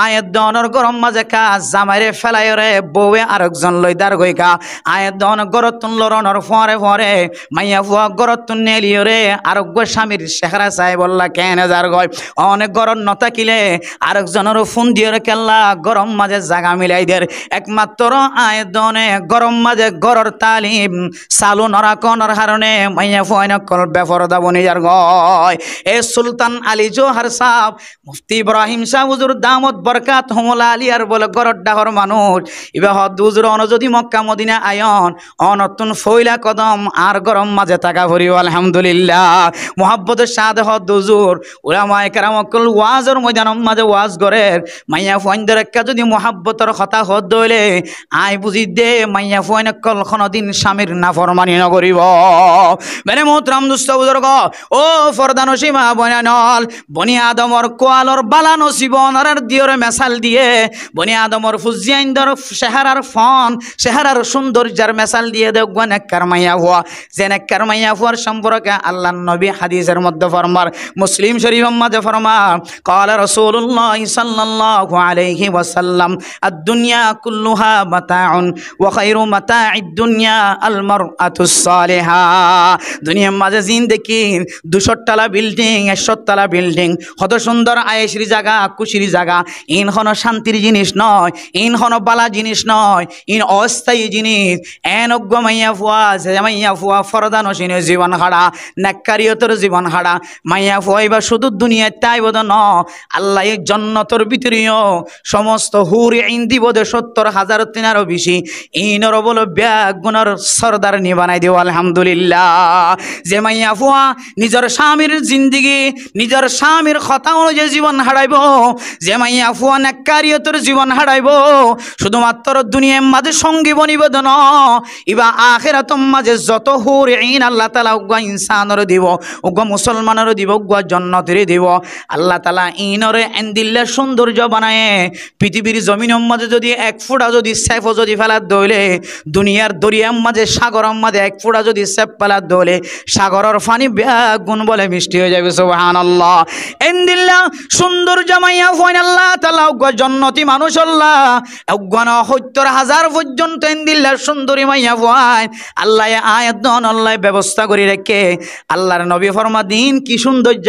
আয়াত দর গরম মাঝে কা জামাইরে ফেলাইরে বউয়ে আরেকজন লইদার গইকা আয়াত দন গরতুন লরনর ফরে ফরে মাইয়া ফুয়া গরতুন নেলিওরে আরোগ্য স্বামীর শেখরা চাই বললা কেন যার গয় অনেক গরম নতাকিলে আরেকজনের ফোন দিয়ে কেল্লা গরম মাঝে জাগা মিলাই দের একমাত্র আয়াত দনে গরম মাঝে গরর তালিম চালু নরা কনর হারণে মাইয়া ফুয়া নকল বেফরদা বনি যার গয় এ সুলতান আলী জোহার সাহ মুফতি ইব্রাহিম শাহ হুজুর দামত বরকাত হুমুল আলিয়ার বলে গরর ডাহর মানুষ ইবা হদ হুজুর অন যদি মক্কা মদিনা আয়ন অনতুন ফইলা কদম আর গরম মাঝে থাকা ভরিও আলহামদুলিল্লাহ মুহাব্বতের সাথে হদ হুজুর উলামায়ে কেরাম কল ওয়াজের ময়দান মাঝে ওয়াজ করের মাইয়া ফুয়াইনদের একটা যদি মুহাব্বতের কথা হদ দইলে আই বুঝি দে মাইয়া ফুয়াইন কল কোনদিন স্বামীর নাফরমানি নকরিব মেরে মোহতরম দুস্থ বুজুর্গ ও ফরদানসী মা বনানল বনি আদমর কোয়ালর বালা নসিবনার দিয়রে মেসাল দিয়ে বনি আদমর ফুজিয়াইন্দর শেহারার ফন শেহারার সৌন্দর্যের মেসাল দিয়ে দেখবেন নেককার মাইয়া হুয়া যে নেককার মাইয়া হুয়ার সম্পর্কে আল্লাহর নবী হাদিসের মধ্যে ফরমার মুসলিম শরীফের মধ্যে ফরমার ক্বালা রাসূলুল্লাহ সাল্লাল্লাহু আলাইহি ওয়াসাল্লাম আদ-দুনিয়া কুল্লুহা মাতাউন ওয়া খায়রু মাতা'id দুনিয়া আল মারআতুস সালিহা দুনিয়ার মাঝে জিন্দেগি 200 তলা বিল্ডিং 100 তলা বিল্ডিং কত সুন্দর আয়েশির জায়গা খুশির জায়গা ইন কোনো শান্তির জিনিস নয় ইন কোনো বালা জিনিস নয় ইন অস্থায়ী জিনিস এনজ্ঞ মাইয়া ফুয়া যে মাইয়া ফুয়া ফরদানসীন জীবন হারা নেককারিয়তর জীবন হারা মাইয়া ফুয়াইবা শুধু দুনিয়ায় তাই বোধ ন আল্লাহ জন্নতর ভিতরেও সমস্ত হুর ইন দিব 70,000 তিনারও বেশি ইনর বল ব্যাগ গুণর সরদার নি বানাই দেও আলহামদুলিল্লাহ যে মাইয়া ফুয়া নিজের স্বামীর জিন্দিগি নিজের স্বামীর কথা অনুযায়ী জীবন হারাইব যে মাইয়া ফুয়া নেককারিয়তর জীবন হারাইব শুধুমাত্র দুনিয়ার মাঝে সঙ্গী বনিবেদন ইবা আখিরাতম মাঝে যত হুর ইন আল্লাহ তাআলা উগ্র ইনসানর দিব উগ্র মুসলমানের দিব উগ্র জান্নাতের দিব আল্লাহ তাআলা ইনরে এন্দিল্লা সৌন্দর্য বানায় পৃথিবীর জমিনের মাঝে যদি এক ফোঁটা যদি সেফ যদি ফেলার দইলে দুনিয়ার দরিয়ার মাঝে সাগরের মাঝে এক ফোঁটা যদি সেফ ফেলার দইলে সাগরের পানি গুণ বলে মিষ্টি হয়ে যাবে সুবহানাল্লাহ এন্দিল্লা সৌন্দর্য মাইয়া ফইন আল্লাহ তাআলা উগ্র জান্নাতি মানুষ আল্লাহ উগ্র 70,000 পর্যন্ত এন্দিল্লার সুন্দরী মাইয়া ফইন আল্লাহ আয়াত দন আল্লাহ ব্যবস্থা করে রেখে আল্লাহর নবী ফরমা দিন কি সৌন্দর্য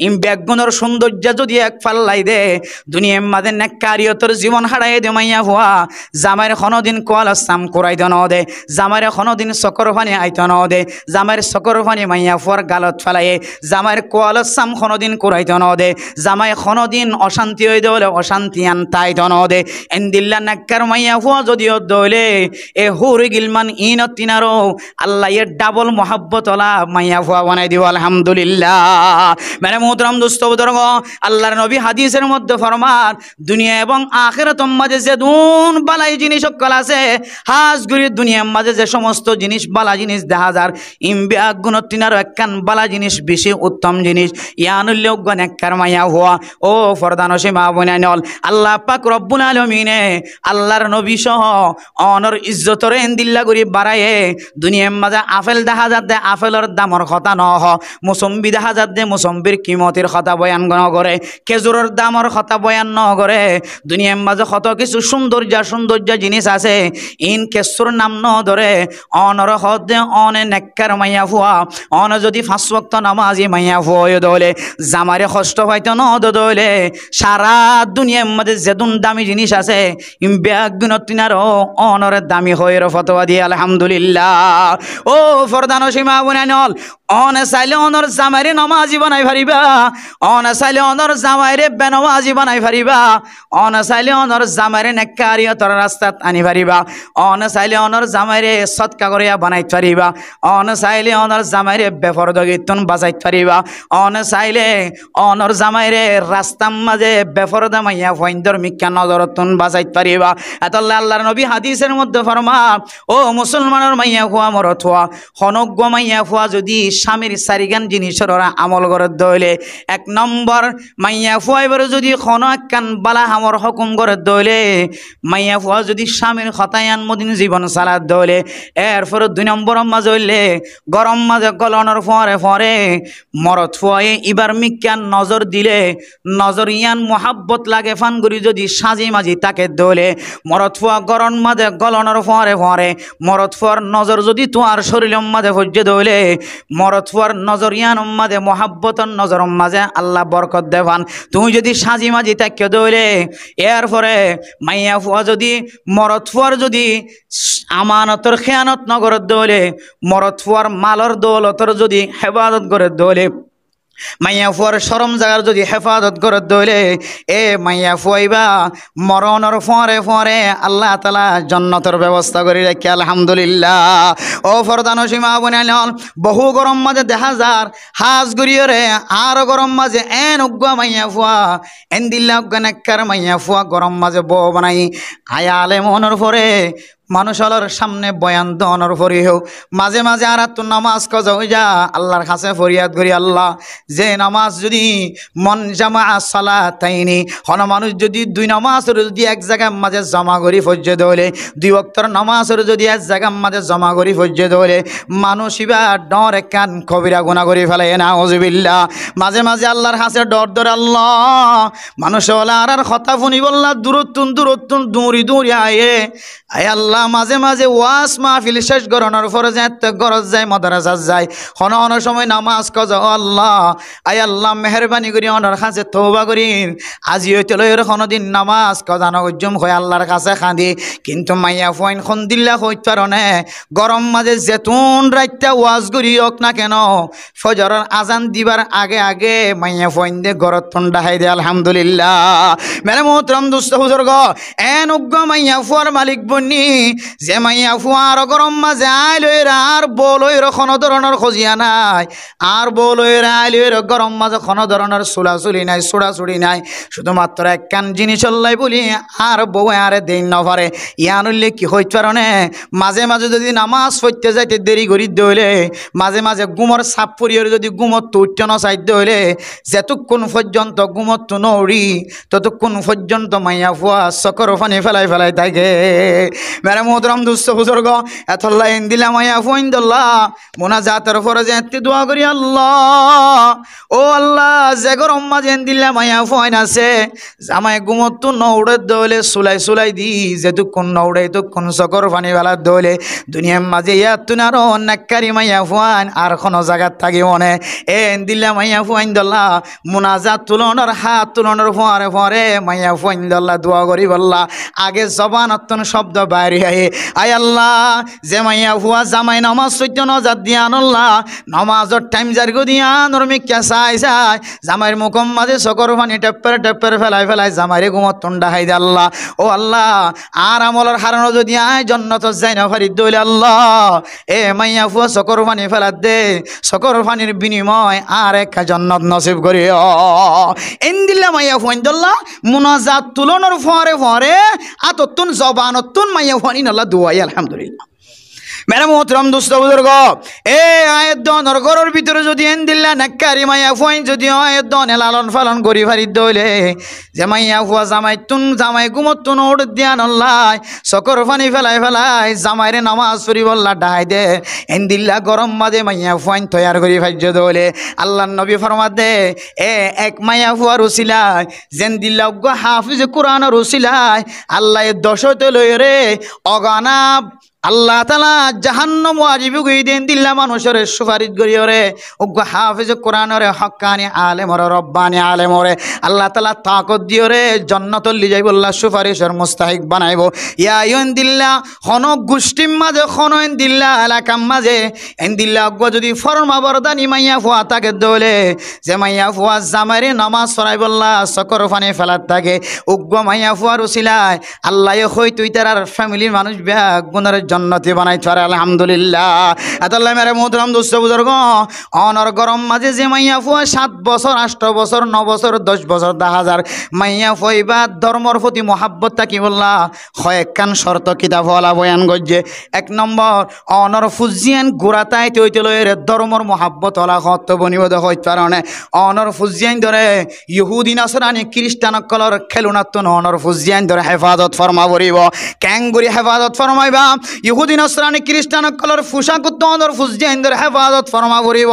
ইম ব্যাগুণের সৌন্দর্য যদি এক ফাল্লাই দে দুনিয়ার মাঝে নেককারিয়তর জীবন হারাই দে মাইয়া ফুয়া জামাইর কোনদিন কোয়াল সাম করাইতে ন দে জামাইর কোনদিন চকর পানি আইতে ন দে জামাইর চকর পানি মাইয়া ফুয়ার গালত ফেলাই জামাইর কোয়াল সাম কোনদিন করাইতে ন দে জামাই কোনদিন অশান্তি হয়ে দে বলে অশান্তি আনতাইতে ন দে এন্দিল্লা নেককার মাইয়া ফুয়া যদিও দইলে এ হুর গিলমান ইন তিনারো আল্লাহ এর ডাবল মোহাব্বতলা মাইয়া ফুয়া বানাই দিব আলহামদুলিল্লাহ মেরে মোহতরম দোস্ত বুজুর্গ আল্লাহর নবী হাদিসের মধ্যে ফরমান দুনিয়া এবং আখিরাতের মাঝে যে দুন বালাই জিনিস সকল আছে হাজগুড়ির দুনিয়ার মাঝে যে সমস্ত জিনিস বালা জিনিস দেখা যার ইমবিয়া গুণতিনার একখান বালা জিনিস বেশি উত্তম জিনিস ইয়ানুল্লাহ নেককার মাইয়া হুয়া ও ফরদানসী মা বোনাইনল আল্লাহ পাক রব্বুল আলামিনে আল্লাহর নবী সহ অনর ইজ্জতরে এন্দিল্লা করি বাড়ায়ে দুনিয়ার মাঝে আপেল দেখা যাতে আপেলের দামর কথা ন হ মুসম্বি দেখা যাতে মুসম্বির কিমতির কথা বয়ান ন করে খেজুরের দামর কথা বয়ান ন করে দুনিয়ার মাঝে কত কিছু সৌন্দর্য জিনিস আছে ইন কেসুর নাম ন ধরে অনর হদে অনে নেককার মাইয়া ফুয়া অন যদি 5 ওয়াক্ত নামাজি মাইয়া ফুয়া দলে জামারে কষ্ট হয়তো ন দলে সারা দুনিয়ার মাঝে যেদুন দামি জিনিস আছে ইম ব্যাগুনতিনারও অনরের দামি হয়ে ফতোয়া দিয়ে আলহামদুলিল্লাহ ও ফরদান সীমা বুনাইনল অনে চাইলে অনর জামাইরে নমাজি বানাই পারিবা অনে চাইলে অনর জামাইরে বেনমাজি বানাই পারিবা অনে চাইলে অনর জামাইরে নেককারিয়তর রাস্তাত আনি পারিবা অনে চাইলে অনর জামাইরে সৎকা করিয়া বানাই পারিবা অনে চাইলে অনর জামাইরে বেফরদগিতন বাজাই পারিবা অনে চাইলে অনর জামাইরে রাস্তার মাঝে বেফরদা মাইয়া ফইন্দর মিক্কা নজরতন বাজাই পারিবা এতল্লা আল্লাহর নবী হাদিসের মধ্যে ফরমা ও মুসলমানের মাইয়া খুয়া মরত হওয়া হনজ্ঞ মাইয়া খুয়া যদি স্বামীর সারিগান জিনিসের ওরা আমল করে দইলে 1 নম্বর মাইয়া ফুয়াইবার যদি খন একখান বালা হামর হুকুম করে দইলে মাইয়া ফুয়া যদি স্বামীর খতায়ান মদিন জীবন চালাত দইলে এরপর 2 নম্বর মাঝে হইলে গরম মাঝে গলনের ফরে মরত ফুয়াই ইবার মিক্কান নজর দিলে নজর ইয়ান মোহাব্বত লাগে ফানগুড়ি যদি সাজি মাজি তাকে দইলে মরত ফুয়া গরম মাঝে গলনের ফরে মরত ফুয়ার নজর যদি তোমার শরীরের মাঝে ভজ্জে দইলে মরত ফুয়ার নজর ইয়ান মাঝে মোহাব্বতর নজর মাঝে আল্লাহ বরকত দেবান তুমি যদি সাজি মাজি তাকে দইলে এরপরে মাইয়া ফুয়া যদি মরত ফুয়ার যদি আমানতর খেয়ানত নগর দইলে মরত ফুয়ার মালর দৌলতর যদি হেফাজত করে দইলে মাইয়া ফুয়ার শরম জাগার যদি হেফাজত করে দইলে এ মাইয়া ফুয়াইবা মরণর ফরে আল্লাহ তাআলা জান্নাতের ব্যবস্থা করে রাখি আলহামদুলিল্লাহ ও ফরদান সীমা বনাইল বহু গরম মাঝে দেখা যার হাজ গরিয়রে আর গরম মাঝে এন উগ্গা মাইয়া ফুয়া এন দিল্লা উগ্গা নেককার মাইয়া ফুয়া গরম মাঝে বউ বানাই আয়ালে মনের পরে মানুষের সামনে বয়ান দনের ফরি হোক মাঝে মাঝে আর তো নামাজ কজা হয়ে যা আল্লাহর কাছে ফরিয়াদ করি আল্লাহ যে নামাজ যদি মন জামা সালাতাইনি হন মানুষ যদি 2 নামাজের যদি এক জায়গার মাঝে জমা করি ফজ্জে দলে 2 ওয়াক্তের নামাজের যদি এক জায়গার মাঝে জমা করি ফজ্জে দলে মানুষ ইবা ডর কান কবিরা গুনাহ করি ফেলে নাউজুবিল্লাহ মাঝে মাঝে আল্লাহর কাছে ডর ধরে আল্লাহ মানুষ ওলার আর কথা শুনি বললা দূরত্বন দূরি আয়ে আয় আল্লাহ মাঝে মাঝে ওয়াজ মাহফিল শেষ গরনের পরে যেতে গরজ যায় মাদ্রাসা যায় হন সময় নামাজ কজ আল্লাহ আয় আল্লাহ মেহরবানি করি অনর কাছে তওবা করি আজি হইতে লইর কোনদিন নামাজ কজানো উজ্জম হয় আল্লাহর কাছে খাঁদি কিন্তু মাইয়া ফইন খন দিল্লা হইত পারনে গরম মাঝে যেতুন রাইতা ওয়াজ করি হোক না কেন ফজরের আজান দিবার আগে মাইয়া ফইন দে গরত ঠান্ডা হাই দে আলহামদুলিল্লাহ মেরে মোহতরম দুস্থ বুজুর্গ এন উগ্গ মাইয়া ফুয়ার মালিক বন্নি যে মাইয়া ফুয়ার গরম মাঝে আইলইর আর বলইর কোনো ধরনের খজিয়া নাই আর বলইর আইলইর গরম মাঝে কোনো ধরনের চুলাচুলি নাই চুড়াচুড়ি নাই শুধুমাত্র একখান জিনিস লাই বলি আর বউ আরে দিন নপারে ইয়ান হইলে কি হইতে পারে মাঝে মাঝে যদি নামাজ পড়তে যাইতে দেরি করি দইলে মাঝে মাঝে গুমর সাপ পরিয়ে যদি গুমর তো উঠতে নচাইতে হইলে যেতক্ষণ পর্যন্ত গুমর তো নৌড়ি ততক্ষণ পর্যন্ত মাইয়া ফুয়া চকর পানি ফেলাই থাকে মেরে মোহতরম দুস্থ বুজুর্গ এতল্লা এন দিলা মাইয়া ফুইন দল্লা মোনাজাতের পরে যে এত্তি দোয়া করি আল্লাহ ও আল্লাহ যে গরম মাঝে এন দিলা মাইয়া ফুইন আছে জামাই গুমর তো নৌড়ে দইলে সুলাই দি যেতক্ষণ নৌড়ে ততক্ষণ চকর পানি ফেলার দইলে দুনিয়ার মাঝে ইয়াতুন আরো নেককারি মাইয়া ফুয়ান আর কোনো জায়গার থাকি মনে এন দিলা মাইয়া ফুইন দল্লা মোনাজাত তুলনের হাত তুলনের পরে মাইয়া ফুইন দল্লা দোয়া করি বললা আগে জবান অত্যন শব্দ বাইরে আয় আল্লাহ যে মাইয়া ফুয়া জামাই নামাজ সত্য নজাত দিয়া আল্লাহ নামাজের টাইম জারগো দিয়া নরমিকা চাই জামাইয়ের মুখম মাঝে চকর পানি টেপ্পের ফেলাই জামাইরে ঘুমত ঠান্ডা হাই দে আল্লাহ ও আল্লাহ আর আমলের হারানো যদি আয় জন্নত যাই না পারি দইলে আল্লাহ এ মাইয়া ফুয়া চকর পানি ফেলা দে চকর পানির বিনিময় আর একটা জন্নত নসিব করি এন দিল্লা মাইয়া ফুয়াইন দল্লা মুনাজাত তুলনের পরে আততুন জবানতুন মাইয়া ফুয়ানি আল্লাহ দুয়াই আলহামদুলিল্লাহ মেরা মোহতরম দোস্ত বুজুর্গ এ আয়ের দনের ঘরের ভিতরে যদি এন দিল্লা নাক্কারি মাইয়া ফুয়াইন যদি আয়ের দনে লালন পালন করি ফারিদ দইলে যে মাইয়া ফুয়া জামাই গুমতুন ওড দিয়ান আল্লাহ সকর ফানি ফেলাই জামাইরে নামাজ পড়ি বল্লা ডাই দে এন দিল্লা গরম মাঝে মাইয়া ফুয়াইন তৈয়ার করি ফাইজ দইলে আল্লাহর নবী ফরমাত দে এ এক মাইয়া ফুয়া রসিলায় যেন দিল্লা হাফিজ কুরআন রসিলায় আল্লাহ দশতে লই রে অগানা আল্লাহ তাআলা জাহান্নাম ওয়াজিব কই দেন দিল্লা মানুষের সুপারিশ করিয়রে ওগো হাফিজ কোরআনরে হক্কানি আলেমরে রব্বানি আলেমরে আল্লাহ তাআলা তাকত দিয়রে জান্নাতুল লিজাই বল্লা সুপারিশের মুস্তাহিক বানাইবো ইয়া ইন দিল্লা হন গোষ্ঠীর মাঝে হন ইন দিল্লা এলাকার মাঝে ইন দিল্লা ওগো যদি ফরমা বরদানি মাইয়া ফুয়া তাকে দলে যে মাইয়া ফুয়া জামাইরে নামাজ পড়াই বল্লা সকর ফানি ফেলাত থাকে ওগো মাইয়া ফুয়ার উসিলায় আল্লাহ হই তুই তার ফ্যামিলির মানুষ বিয়া গুণের জন্নতি বানাই থারে আলহামদুলিল্লাহ আতাল্লাহ মেরে মোহতরম দোস্ত বুজুর্গ অনর গরম মাঝে যে মাইয়া ফুয়া 7 বছর 8 বছর 9 বছর 10 বছর 10,000 মাইয়া ফুয়াইবা ধর্মর প্রতি মহাব্বত থাকি বললা কয়েকখান শর্ত কিতাব হলা বয়ান গজ্জে 1 নম্বর অনর ফুজিয়ান গুড়াতাই তৈতে লয়ের ধর্মর মহাব্বত হলা হত বনিবদ হইত কারণে অনর ফুজিয়ান ধরে ইহুদি নাসরানি খ্রিস্টান কলর খেলুনাতন অনর ফুজিয়ান ধরে হেফাজত ফরমা বরিব ক্যাঙ্গুরি হেফাজত ফরমাইবা ইহুদি নাসরানি খ্রিস্টান কলর ফুসাক উত্তর ফুজিয়াইন্দর হেফাজত ফরমা করিব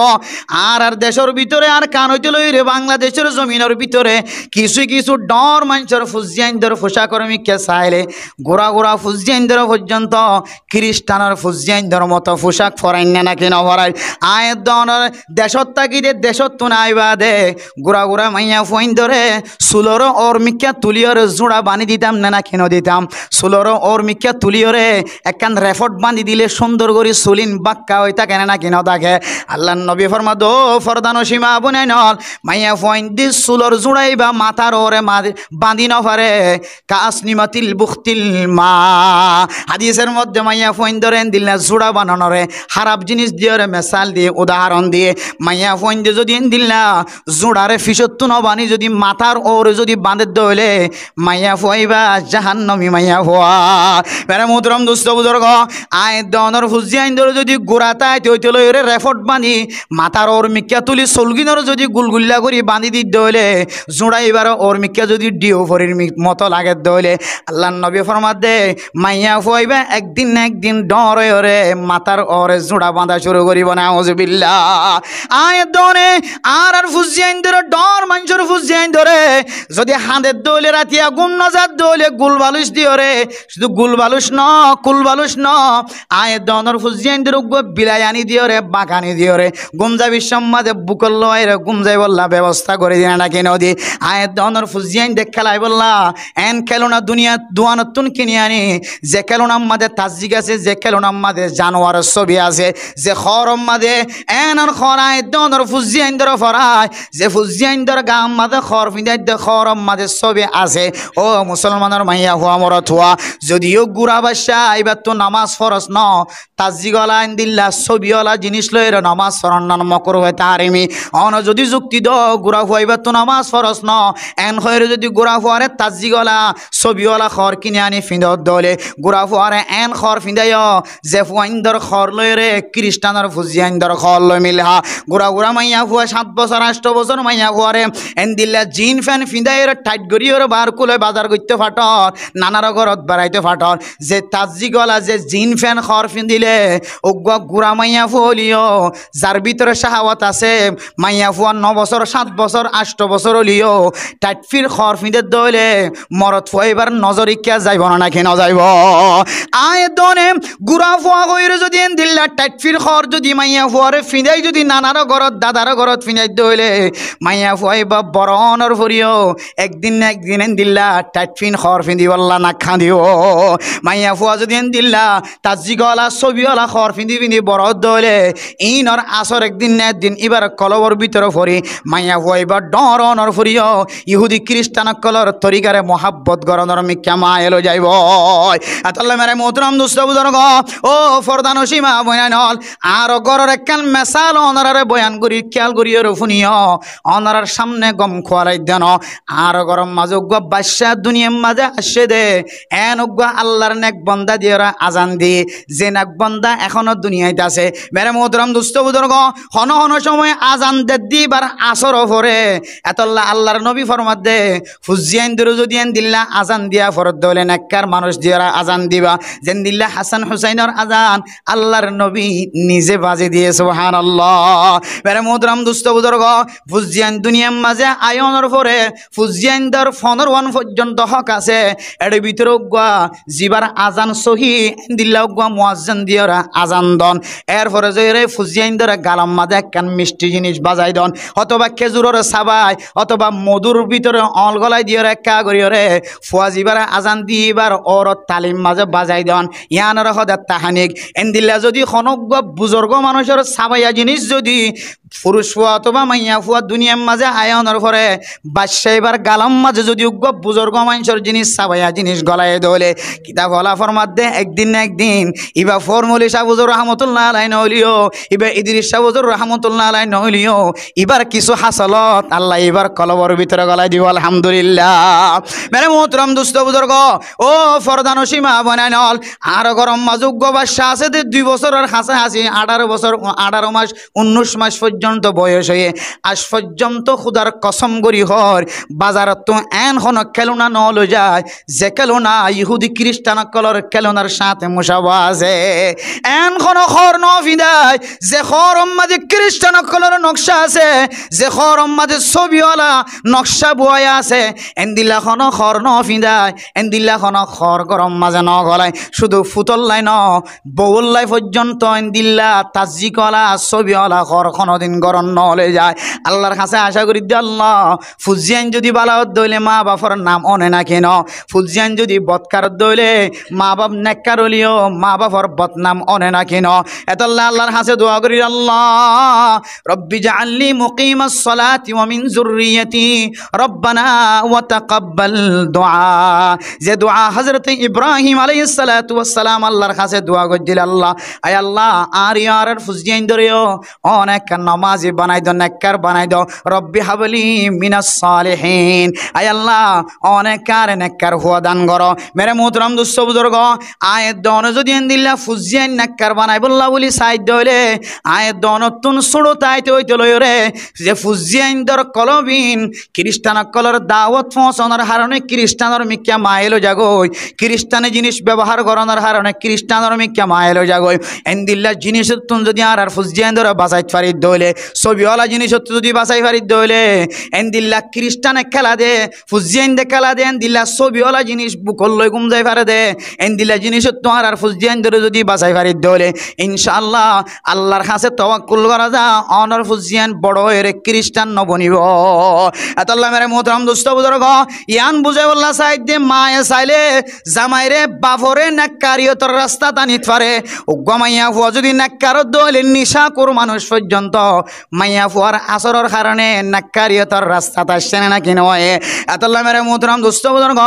আর দেশের ভিতরে আর কান হইতে লইরে বাংলাদেশের জমিনের ভিতরে কিছু ডর মানুষের ফুজিয়াইন্দর ফুসাকর্মীকে চাইলে গোড়া ফুজিয়াইন্দর পর্যন্ত খ্রিস্টানের ফুজিয়াইন্দর মতো পোশাক ফরাই না নাকি নভরাই আয়ের দনের দেশত তাকিদে দেশত তুনাইবা দে গোড়া মাইয়া ফুয়াইন ধরে সুলর ওর মিক্কা তুলিয়র জোড়া বানি দিতাম না নাকি দিতাম সুলর ওর মিক্কা তুলিয়রে একখান রেফট বাঁধি দিলে সুন্দর করে সুলিন বাক্কা হয়ে থাকে না কিনা থাকে আল্লাহ নবী ফরমা দো ফরদানো সীমা বনাই নল মাইয়া ফয়েন দি সুলর জুড়াইবা মাথার ওরে বাঁধি নফারে কাসনিমাতিল বুখতিল মা হাদিসের মধ্যে মাইয়া ফয়েন ধরেন দিল না জোড়া বানানোরে খারাপ জিনিস দিয়ে মেসাল দিয়ে উদাহরণ দিয়ে মাইয়া ফয়েন দিয়ে যদি দিল না জোড়ারে ফিসত্তু নবানি যদি মাথার ওরে যদি বাঁধে দইলে মাইয়া ফুয়াইবা জাহান্নামী মাইয়া ফুয়া মেরে মোহতরম দোস্ত বুজুর্গ আয়ের দনের ফুজিয়াইন ধরে যদি গোড়াতায় তৈতে লইরে রেফট বাঁধি মাথার ওর মিক্কা তুলি সলগিনর যদি গুলগুল্লা করি বাঁধি দিতে দইলে জোড়াইবার ওর মিক্কা যদি ডিও ফরির মতো লাগে দইলে আল্লাহ নবী ফরমাত দে মাইয়া ফুয়াইবা একদিন না একদিন ডর ওরে মাথার ওরে জোড়া বাঁধা শুরু করিব না আউযুবিল্লাহ আয়ের দনে আর ফুজিয়াইন ধরে ডর মানুষের ফুজিয়াইন ধরে যদি হাঁদের দইলে রাতিয়া গুম নজার দইলে গুলবালুস দিওরে শুধু গুলবালুস ন কুলবালুস ন আয়ের দনর ফুজিয়াইনদের বিলাই আনি দিও রে বাঁকানি দিও রে গুমজা বিশ্বম্মাদে বুকল লয়ের গুমজাই বললা ব্যবস্থা করে দিনা নাকি নদী আয়ের দনর ফুজিয়াইন দেখ খেলাই বললা এন খেলোনা দুনিয়া দুয়ানতুন কিনে আনি যে খেলোনার মাঝে তাজিক আছে যে খেলোনার মাঝে জানোয়ারের ছবি আছে যে খরম মাঝে এনর খর আয়ের দনর ফুজিয়াইনদের ফরায় যে ফুজিয়াইনদের গাম মাঝে খর ফিদাই দে খরম মাঝে ছবি আছে ও মুসলমানের মাইয়া হুয়া মরত হুয়া যদিও গুড়া বাসা এবার তো নামাজ ফরস ন তাজিগলা দিল্লা ছবিওয়ালা জিনিস লইর নামাজ ফরন্নান মকর হয় তারিমি অন যদি যুক্তি দ গুড়া ফুয়াইবার তো নামাজ ফরস ন এন হয়ে যদি গুড়া ফুয়ারে তাজিগলা ছবিওয়ালা খর কিনে আনি ফিঁদত দলে গুড়া ফুয়ারে এন খর ফিঁদাই যে ফুয়াইন্দর খর লইরে খ্রিস্টানের ফুজিয়াইন্দর খর লই মিলহা গুড়া মাইয়া ফুয়া 7 বছর 8 বছর মাইয়া ফুয়ারে এন দিল্লা জিন ফ্যান ফিঁদাই টাইট গড়িয়ে বার কুলে বাজার করতে ফাটর নানার ঘরত বাড়াইতে ফাটর যে তাজিগলা যে জিন ফ্যান খর ফিঁদিলে ওগুয়া গুড়া মাইয়া ফুলিও যার ভিতরে শাহাওয়াত আছে মাইয়া ফুয়া 9 বছর 7 বছর 8 বছর হলিও টাইটফির খর ফিঁদে দইলে মরত ফুয়াইবার নজরিকা যাইব না কেন যাইব আয় দনে গুড়া ফুয়া কইরে যদি দিল্লা টাইটফির খর যদি মাইয়া ফুয়ারে ফিঁদাই যদি নানার ঘরত দাদার ঘরত ফিঁদাই দইলে মাইয়া ফুয়াইবা বড় অনর ফুরিও একদিন না একদিন দিল্লা টাইটফিন খর ফিঁদি বললা না খাঁদিও মাইয়া ফুয়া যদি দিল্লা তাজিগলা ছবিওয়ালা খর ফিঁদি ফিঁদি বড় দইলে ইনর আসর একদিন না একদিন এবার কলবর ভিতরে ফরি মাইয়া ফুয়া এবার ডর অনর ফুরিও ইহুদি খ্রিস্টান কলর তরিকারে মহাব্বত গরনর মিক্কা মা এলো যাইব আতাল্লাহ মেরে মোহতরম দুষ্ট বুজুর্গ ও ফরদানো সীমা বয়ান হল আর গরর একখান মেসাল অনারে বয়ান করি খেয়াল করিও ফুনিও অনারার সামনে গম খোয়ারাই দেন আর গরম মাঝে বাদশাহ দুনিয়ার মাঝে আসে দে এন আল্লাহর নেক বন্দা দিয়েরা আজান দি যে নাক বন্দা এখনো দুনিয়াতে আছে মেরে মোহতরম দুস্থ বুজুর্গ হন হন সময় আজান দে দিবার আসর পরে এতল্লা আল্লাহর নবী ফরমাত দে ফুজিয়ান দুরুজুদিয়ান দিল্লা আজান দিয়া ফরদ দলে নাক্কার মানুষ দিয়ারা আজান দিবা যেন দিল্লা হাসান হুসাইনের আজান আল্লাহর নবী নিজে বাজে দিয়ে সুবহানাল্লাহ মেরে মোহতরম দুস্থ বুজুর্গ ফুজিয়ান দুনিয়ার মাঝে আয়নের পরে ফুজিয়ান দর ফনর ওয়ান পর্যন্ত হক আছে এর ভিতরে গুয়া জিবার আজান সহি দিল্লা গুয়া মুয়াজ্জিন দিয়ারা আজান দন এরপরে যে ফুজিয়ান দর গালাম মাঝে একখান মিষ্টি জিনিস বাজাই দন অথবা খেজুরের সাবাই অথবা মধুর ভিতরে অল গলাই দিয়ে একা করিয়রে ফুয়াজিবার আজান দিবার ওর তালিম মাঝে বাজাই দন ইয়ানোর হদার তাহানিক এন্দিল্লা যদি খনজ্ঞ বুজুর্গ মানুষের সাবাইয়া জিনিস যদি পুরুষ ফুয়া অথবা মাইয়া ফুয়া দুনিয়ার মাঝে আয়নের পরে বাদশাহীবার গালাম মাঝে যদি উগ্র বুজুর্গ মানুষের জিনিস সাবাইয়া জিনিস গলায় দলে কিতাব হলা ফরমাদ্দে একদিন না একদিন ইবা ফরমুলি শাহবুজুর রহমতুল্লাহ আলাই নহলিও ইবা ইদ্রিস শাহবুজুর রহমতুল্লাহ আলাই নহলিও এবার কিছু হাসলত আল্লাহ এবার কলবর ভিতরে গলায় দিব আলহামদুলিল্লাহ মেরে মোহতরম দুস্থ বুজুর্গ ও ফরদান সীমা বনাই নল আর গরম মাজুগ্য বাদশা আছে 2 বছরের কাছাকাছি 18 বছর 18 মাস 19 মাস পর্যন্ত বয়স হয়ে আজ পর্যন্ত খুদার কসম করি হর বাজারত তো এন হন খেলনা নল যায় যে খেলনা ইহুদি খ্রিস্টান কলর খেলনার সাথে মুসাবা আছে এন হন খর নফিদায় যে খর মাঝে খ্রিস্টান কলর নকশা আছে যে খর মাঝে ছবিওয়ালা নকশা বয়া আছে এন্দিল্লা খন খর নফিদায় এন্দিল্লা খন খর গরম মাঝে ন গলায় শুধু ফুতল্লাই ন বউল্লাই পর্যন্ত এন্দিল্লা তাজিকলা ছবিওয়ালা খর কোনদিন গরম নলে যায় আল্লাহর কাছে আশা করি দে আল্লাহ ফুজিয়ান যদি বালাওত দইলে মা বাপর নাম অনে না কেন ফুজিয়ান যদি বৎকার দইলে মা বাপ নেককার হলিও মা বাপর বদনাম অনে না কেন এতল্লাহ আল্লাহর কাছে দোয়া করি আল্লাহ রব্বি জাআলনি মুকিমাস সালাতি ওয়া মিন যুররিয়াতি রব্বানা ওয়া তাকাব্বাল দুআ যে দোয়া হযরত ইব্রাহিম আলাইহিস সালাতু ওয়াস সালাম আল্লাহর কাছে দোয়া করছিল আল্লাহ আয় আল্লাহ আর ইয়ার ফুজিয়ান দরিও অনেক নামাজি বানাই দাও নেককার বানাই দাও রব্বি হাবলি মিনাস সালিহিন আয় আল্লাহ অনেক কার নেককার হুয়া দান করো মেরে মোহতরম দুস্থ বুজুর্গ আয়ের দন যদি দিল্লা ফুজিয়ান নেককার বানাই বললা বলি সাইড হইলে আয়ের দন তুন সুড়ো তাইতে হইতে লইরে যে ফুজিয়ান দর কলবিন খ্রিস্টান কলর দাওয়াত পৌঁছানোর হারণে খ্রিস্টানের মিক্কা মাইলো জাগই খ্রিস্টানে জিনিস ব্যবহার করানোর হারণে খ্রিস্টানের মিক্কা মাইলো জাগই এন্দিল্লা জিনিস তুন যদি আর ফুজিয়ান দর বাঁচাই পারি দইলে ছবিওয়ালা জিনিস যদি বাঁচাই পারি দইলে এন্দিল্লা খ্রিস্টানে খেলা দে ফুজিয়ান দে খেলা দে এন্দিল্লা ছবিওয়ালা জিনিস বুকল লই গুম যাই পারে দে এন্দিল্লা জিনিস তোমার আর ফুজিয়ান দরে যদি বাঁচাই পারি দইলে ইনশাআল্লাহ আল্লাহর কাছে তাওয়াক্কুল করা যা অনর ফুজিয়ান বড় এর খ্রিস্টান নবনিব আল্লাহ মেরে মোহতরম দোস্ত বুজুর্গ ইয়ান বুঝে বললা সাইড দে মায়ে চাইলে জামাইরে বাফরে নাক্কারিয়তর রাস্তা টানিত পারে উগ্র মাইয়া ফুয়া যদি নাক্কারত দইলে নিশা কর মানুষ পর্যন্ত মাইয়া ফুয়ার আসরের কারণে নাক্কারিয়তর রাস্তা আসছে না কিনা হয় আল্লাহ মেরে মোহতরম দোস্ত বুজুর্গ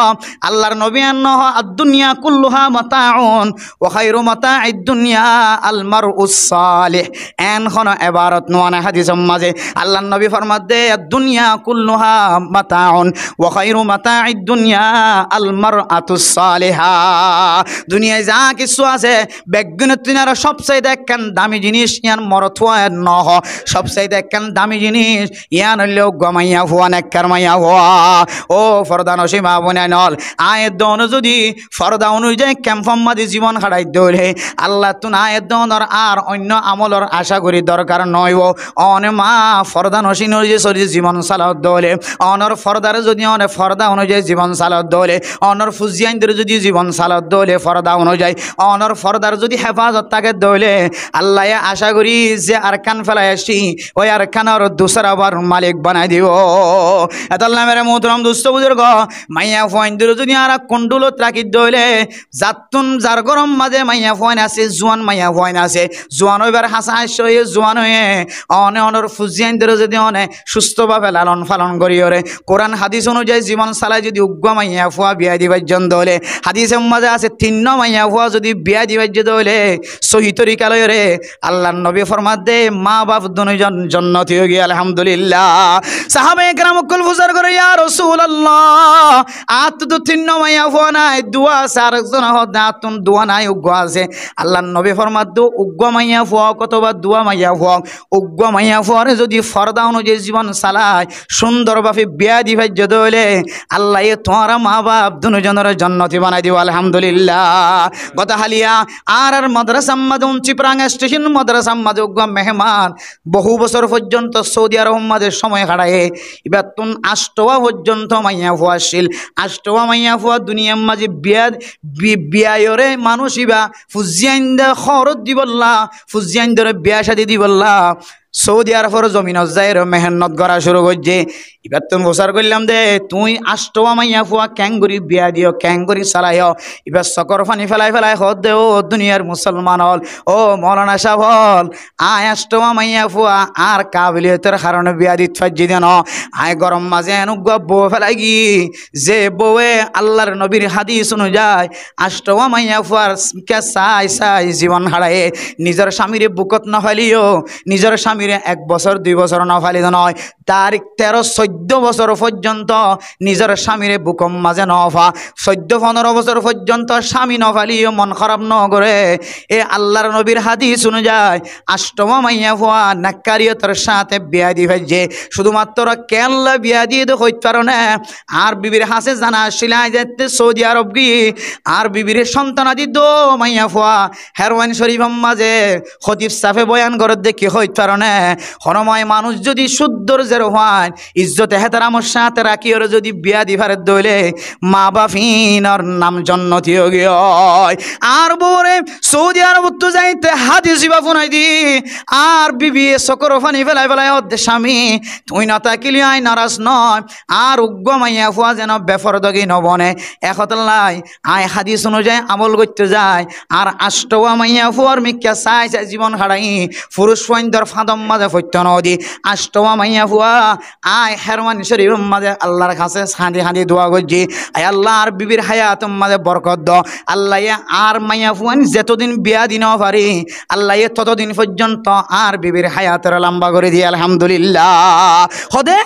আল্লাহর নবী আনহ আদ-দুনিয়া কুল্লুহা মাতাউন ওয়া খায়রু মাতা'id দুনিয়া আল মারউস সালিহ এন খন ইবারত নোয়ানা হাদিসের মাঝে আল্লাহর নবী ফরমাত দে আদ-দুনিয়া কুল্লুহা মাতাউন ওয়া খায়রু মাতা'id দুনিয়া আল মারআতুস সালিহা দুনিয়ায় যা কিছু আছে বেগুনের তিনার সবচেয়ে একখান দামি জিনিস ইয়ান মরথুয়া নহ সবচেয়ে একখান দামি জিনিস ইয়ান হইল গমাইয়া হুয়া নেককার মাইয়া হুয়া ও ফরদা নসীমা বনাই নল আয়ের দন যদি ফরদা অনুযায়ী ক্যাম্পম মাদি জীবন খাড়াই দৌড়ে আল্লাহ তুন আয়ের দনর আর অন্য আমলর আশা করি দরকার নইব অনে মা ফরদা নসীন অনুযায়ী শরীর জীবন চালাত দৌলে অনর ফরদার যদি অনে ফরদা অনুযায়ী জীবন চালাত দৌলে অনর ফুজিয়ানদের যদি জীবন চালাত দৌলে ফরদা অনুযায়ী অনর ফরদার যদি হেফাজত থাকে দৌলে আল্লাহ আশা করি যে আরকান ফেলাই আসি ওই আরকানের দুসরাবার মালিক বানাই দিব এতাল্লাহ মেরে মোহতরম দুস্থ বুজুর্গ মাইয়া ফয়েন্দের যদি আর কন্ডুলত রাখি দইলে জাতুন যার গরম মাঝে মাইয়া ফয়েন আছে জোয়ান মাইয়া ফয়েন আছে জোয়ান হইবার হাসা হাস্য হয়ে জোয়ান হয়ে অনে অনর ফুজিয়ানদের যদি অনে সুস্থভাবে লালন পালন করি ওরে কোরআন হাদিস অনুযায়ী জীবন চালায় যদি উগ্র মাইয়া ফুয়া বিয়া দিবার জন্য দলে হাদিসের মাঝে আছে 3 মাইয়া ফুয়া যদি বিয়া দিবার যে দলে সহি তরিকা লয় রে আল্লাহর নবী ফরমাত দে মা বাপ দুজন জান্নাতি হয়ে গিয়ে আলহামদুলিল্লাহ সাহাবায়ে কেরাম কুল ফুজার করে ইয়া রাসূলুল্লাহ আত তো তিন্ন মাইয়া ফুয়া নাই দুয়া আছে আরেকজন হদ আতুন দুয়া নাই উগ্র আছে আল্লাহ নবী ফরমাত দু উগ্র মাইয়া ফুয়া কতবা দুয়া মাইয়া ফুয়া উগ্র মাইয়া ফুয়ারে যদি ফরদা অনুযায়ী জীবন চালায় সুন্দরভাবে বিয়া দিভাই যদি হইলে আল্লাহ তোমার মা বাপ দুজনের জন্নতি বানাই দিব আলহামদুলিল্লাহ গত হালিয়া আর মাদ্রাসা মাঝে চিপ্রাং স্টেশন মাদ্রাসা মাঝে উগ্র মেহমান বহু বছর পর্যন্ত সৌদি আরব মাঝে সময় কাটায় এবার তুন আষ্টওয়া পর্যন্ত মাইয়া ফুয়া আসছিল আষ্টওয়া মাইয়া ফুয়া দুনিয়ার মাঝে বিয়ায়রে মানুষ ইবা ফুজিয়াইন্দা খরচ দিবল্লা ফুজিয়াইন্দরে বিয়া শাদি দিবল্লা সৌদি আরবের জমিন যাইর মেহনত করা শুরু করছে এবার তুমি প্রচার করলাম দে তুই আষ্টওয়া মাইয়া ফুয়া ক্যাঙ্গুরি বিয়া দিও ক্যাঙ্গুরি চালাইও এবার চকর পানি ফেলাই ফেলাই হদ দে ও দুনিয়ার মুসলমান হল ও মৌলানা সাহেব হল আয় আষ্টওয়া মাইয়া ফুয়া আর কাবিলিয়তের কারণে বিয়া দিত ফাজি দেন আয় গরম মাঝে অনুজ্ঞ বউ ফেলাই গি যে বউয়ে আল্লাহর নবীর হাদিস অনুযায়ী আষ্টওয়া মাইয়া ফুয়ার কে চাই চাই জীবন হারায়ে নিজের স্বামীরে বুকত নফালিও নিজের স্বামীরে 1 বছর 2 বছর নফালিত নয় তার 13-14 বছর পর্যন্ত নিজের স্বামীরে বুকম মাঝে নফা 14-15 বছর পর্যন্ত স্বামী নফালিও মন খারাপ ন করে এ আল্লাহর নবীর হাদিস অনুযায়ী আষ্টমা মাইয়া ফুয়া নাক্কারিয়তের সাথে বিয়া দি ভাইজে শুধুমাত্র কেনলা বিয়া দিয়ে তো হইতে পারো না আর বিবির হাসে জানা শিলাই যেতে সৌদি আরব গি আর বিবির সন্তানাদি দো মাইয়া ফুয়া হেরওয়ান শরীফ মাঝে খতিব সাফে বয়ান করে দেখি হইতে পারো না হনময় মানুষ যদি শুদ্ধর জের হয় ইজ্জতে হেতারামর সাথে রাখি ওর যদি বিয়া দিভারে দইলে মা বাফিনর নাম জন্নতি গিয়ে আর বোরে সৌদি আরব তো যাইতে হাদিস বা ফোনাই দি আর বিবি সকর ফানি ফেলাই ফেলাই স্বামী তুই না তাকিলি আই নারাজ নয় আর উগ্র মাইয়া ফুয়া যেন বেফরদগি নবনে একতলাই আয় হাদিস অনুযায়ী আমল করতে যায় আর আষ্টওয়া মাইয়া ফুয়ার মিক্কা চাই চাই জীবন হারাই পুরুষ সৈন্দর ফাদম মাঝে ফত্য নদী আষ্টওয়া মাইয়া ফুয়া আয় হেরমান শরীফ মাঝে আল্লাহর কাছে হাঁদি হাঁদি দোয়া করছি আয় আল্লাহ আর বিবির হায়াত মাঝে বরকত দ আল্লাহ আর মাইয়া ফুয়ান যতদিন বিয়া দিন পারি আল্লাহ ততদিন পর্যন্ত আর বিবির হায়াতের লম্বা করে দিয়ে আলহামদুলিল্লাহ হদে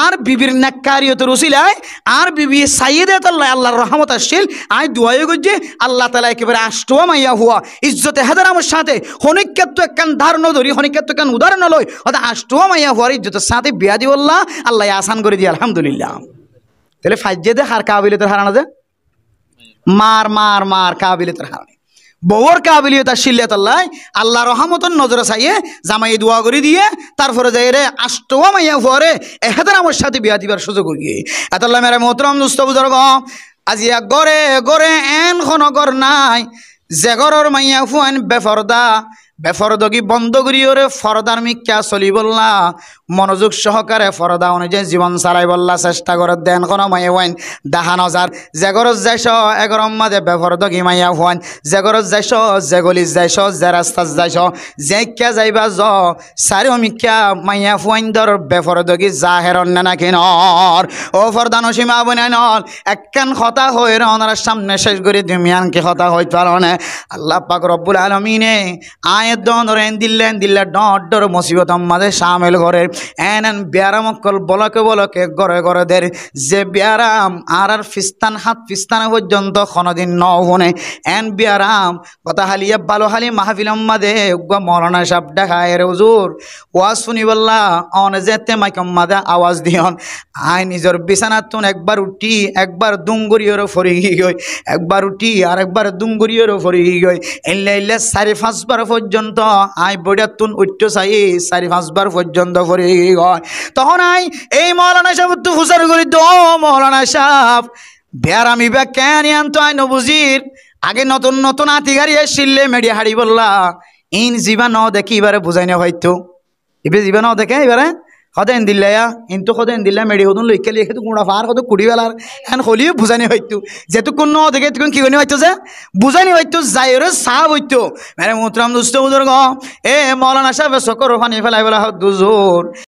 আর বিবির নাক্কারিয়তের উসিলায় আর বিবি সাইয়েদে আল্লাহ আল্লাহর রহমত আসছিল আয় দোয়াই করছি আল্লাহ তালা একেবারে আষ্টওয়া মাইয়া হুয়া ইজ্জতে হেদার আমার সাথে হনিকাত একখান ধারণ ধরি হনিকাত একখান উদাহরণ লই হতে আষ্টওয়া মাইয়া হুয়ার ইজ্জতের সাথে বিয়া দিবল্লাহ আল্লাহ আসান করে দিয়ে আলহামদুলিল্লাহ তাহলে ফাইজে হার কাবিলিয়তের হারানো যে মার মার মার কাবিলিয়তের হারানি বউর কাবিলিয়ত শিল্লাত আল্লাহ আল্লাহ রহমতন নজরে চাইয়ে জামাই দোয়া করে দিয়ে তারপরে যাই রে আষ্টওয়া মাইয়া ফুয়ারে এহেদার আমার সাথে বিয়া দিবার সুযোগ গিয়ে এতাল্লাহ মেরা মোহতরম দুস্থ বুজুর্গ আজিয়া গড়ে গড়ে এন খনগর নাই যে ঘরের মাইয়া ফুয়ান বেফরদা বেফরদগি বন্ধ করি ওরে ফরদার মিক্কা চলি বললা মনোযোগ সহকারে ফরদা অনুযায়ী জীবন চালাই বললা চেষ্টা করে দেন কোনো মাইয়া ফুয়ান দেখানো যার যে ঘরত যাইছ এগরম মাঝে বেফরদগি মাইয়া ফুয়ান যে ঘরত যাইছ যে গলিত যাইছ যে রাস্তাত যাইছ যে কে যাইবা য চারিও মিক্কা মাইয়া ফুয়ান দর বেফরদগি জাহেরন না কিনর ও ফরদা নসীমা বনাই নল একখান কথা হয়ে ওনার সামনে শেষ করে দুমিয়ান কি কথা হইতে পারো না আল্লাহ পাক রব্বুল আলামিনে আয়ের দন দিল্লেন দিল্লা ডর মুসিবত মাঝে সামিল করে এন ব্যারাম অকল বলকে বলকে গড়ে গড়ে দের যে ব্যারাম আর ফিস্তান হাত ফিস্তান পর্যন্ত কোনোদিন ন হনে এন ব্যারাম কথা হালিয়া ভালো হালি মাহফিলম মাঝে মৌলানা সাহেব দেখায় রে হুজুর ওয়াজ শুনি বললা অন যেতে মাইকম মাঝে আওয়াজ দিয়ন আয় নিজের বিছানাতুন একবার উঠি একবার দুঙ্গুরিয়রও ফরি গই একবার উঠি আর একবার দুঙ্গুরিয়রও ফরি গই এলে এলে 4-5 বার পর্যন্ত আই বইটাতুন উঠতে চাই 4-5 বার পর্যন্ত ফরি গয় তখন আই এই মৌলানা সাহেব তো হুসার করি দো মৌলানা সাহেব বেয়ারামি বা কেন আনতো আই নবুজির আগে নতুন নতুন আতি গাড়ি শিললে মেডিয়া হাড়ি বললা ইন জীবন দেখি এবারে বুঝাই না হয়তো এবার জীবন দেখে এবারে সদায় দিল্লা কিন্তু সদায় দিল্লা মেডি হতুন লইকে লিখে তো কোনা ফার কত কুড়ি বেলার এখন হলিও বুঝানি হয়তো যেহেতু কোন দেখে তুই কি হয়তো যে বুঝানি হয়তো যাইরে সাহ হইতো মানে মোহতরম দুস্থ বুজুর্গ এ মৌলানা সাহেব সকর ফানি ফেলাই ফেলা দুজোর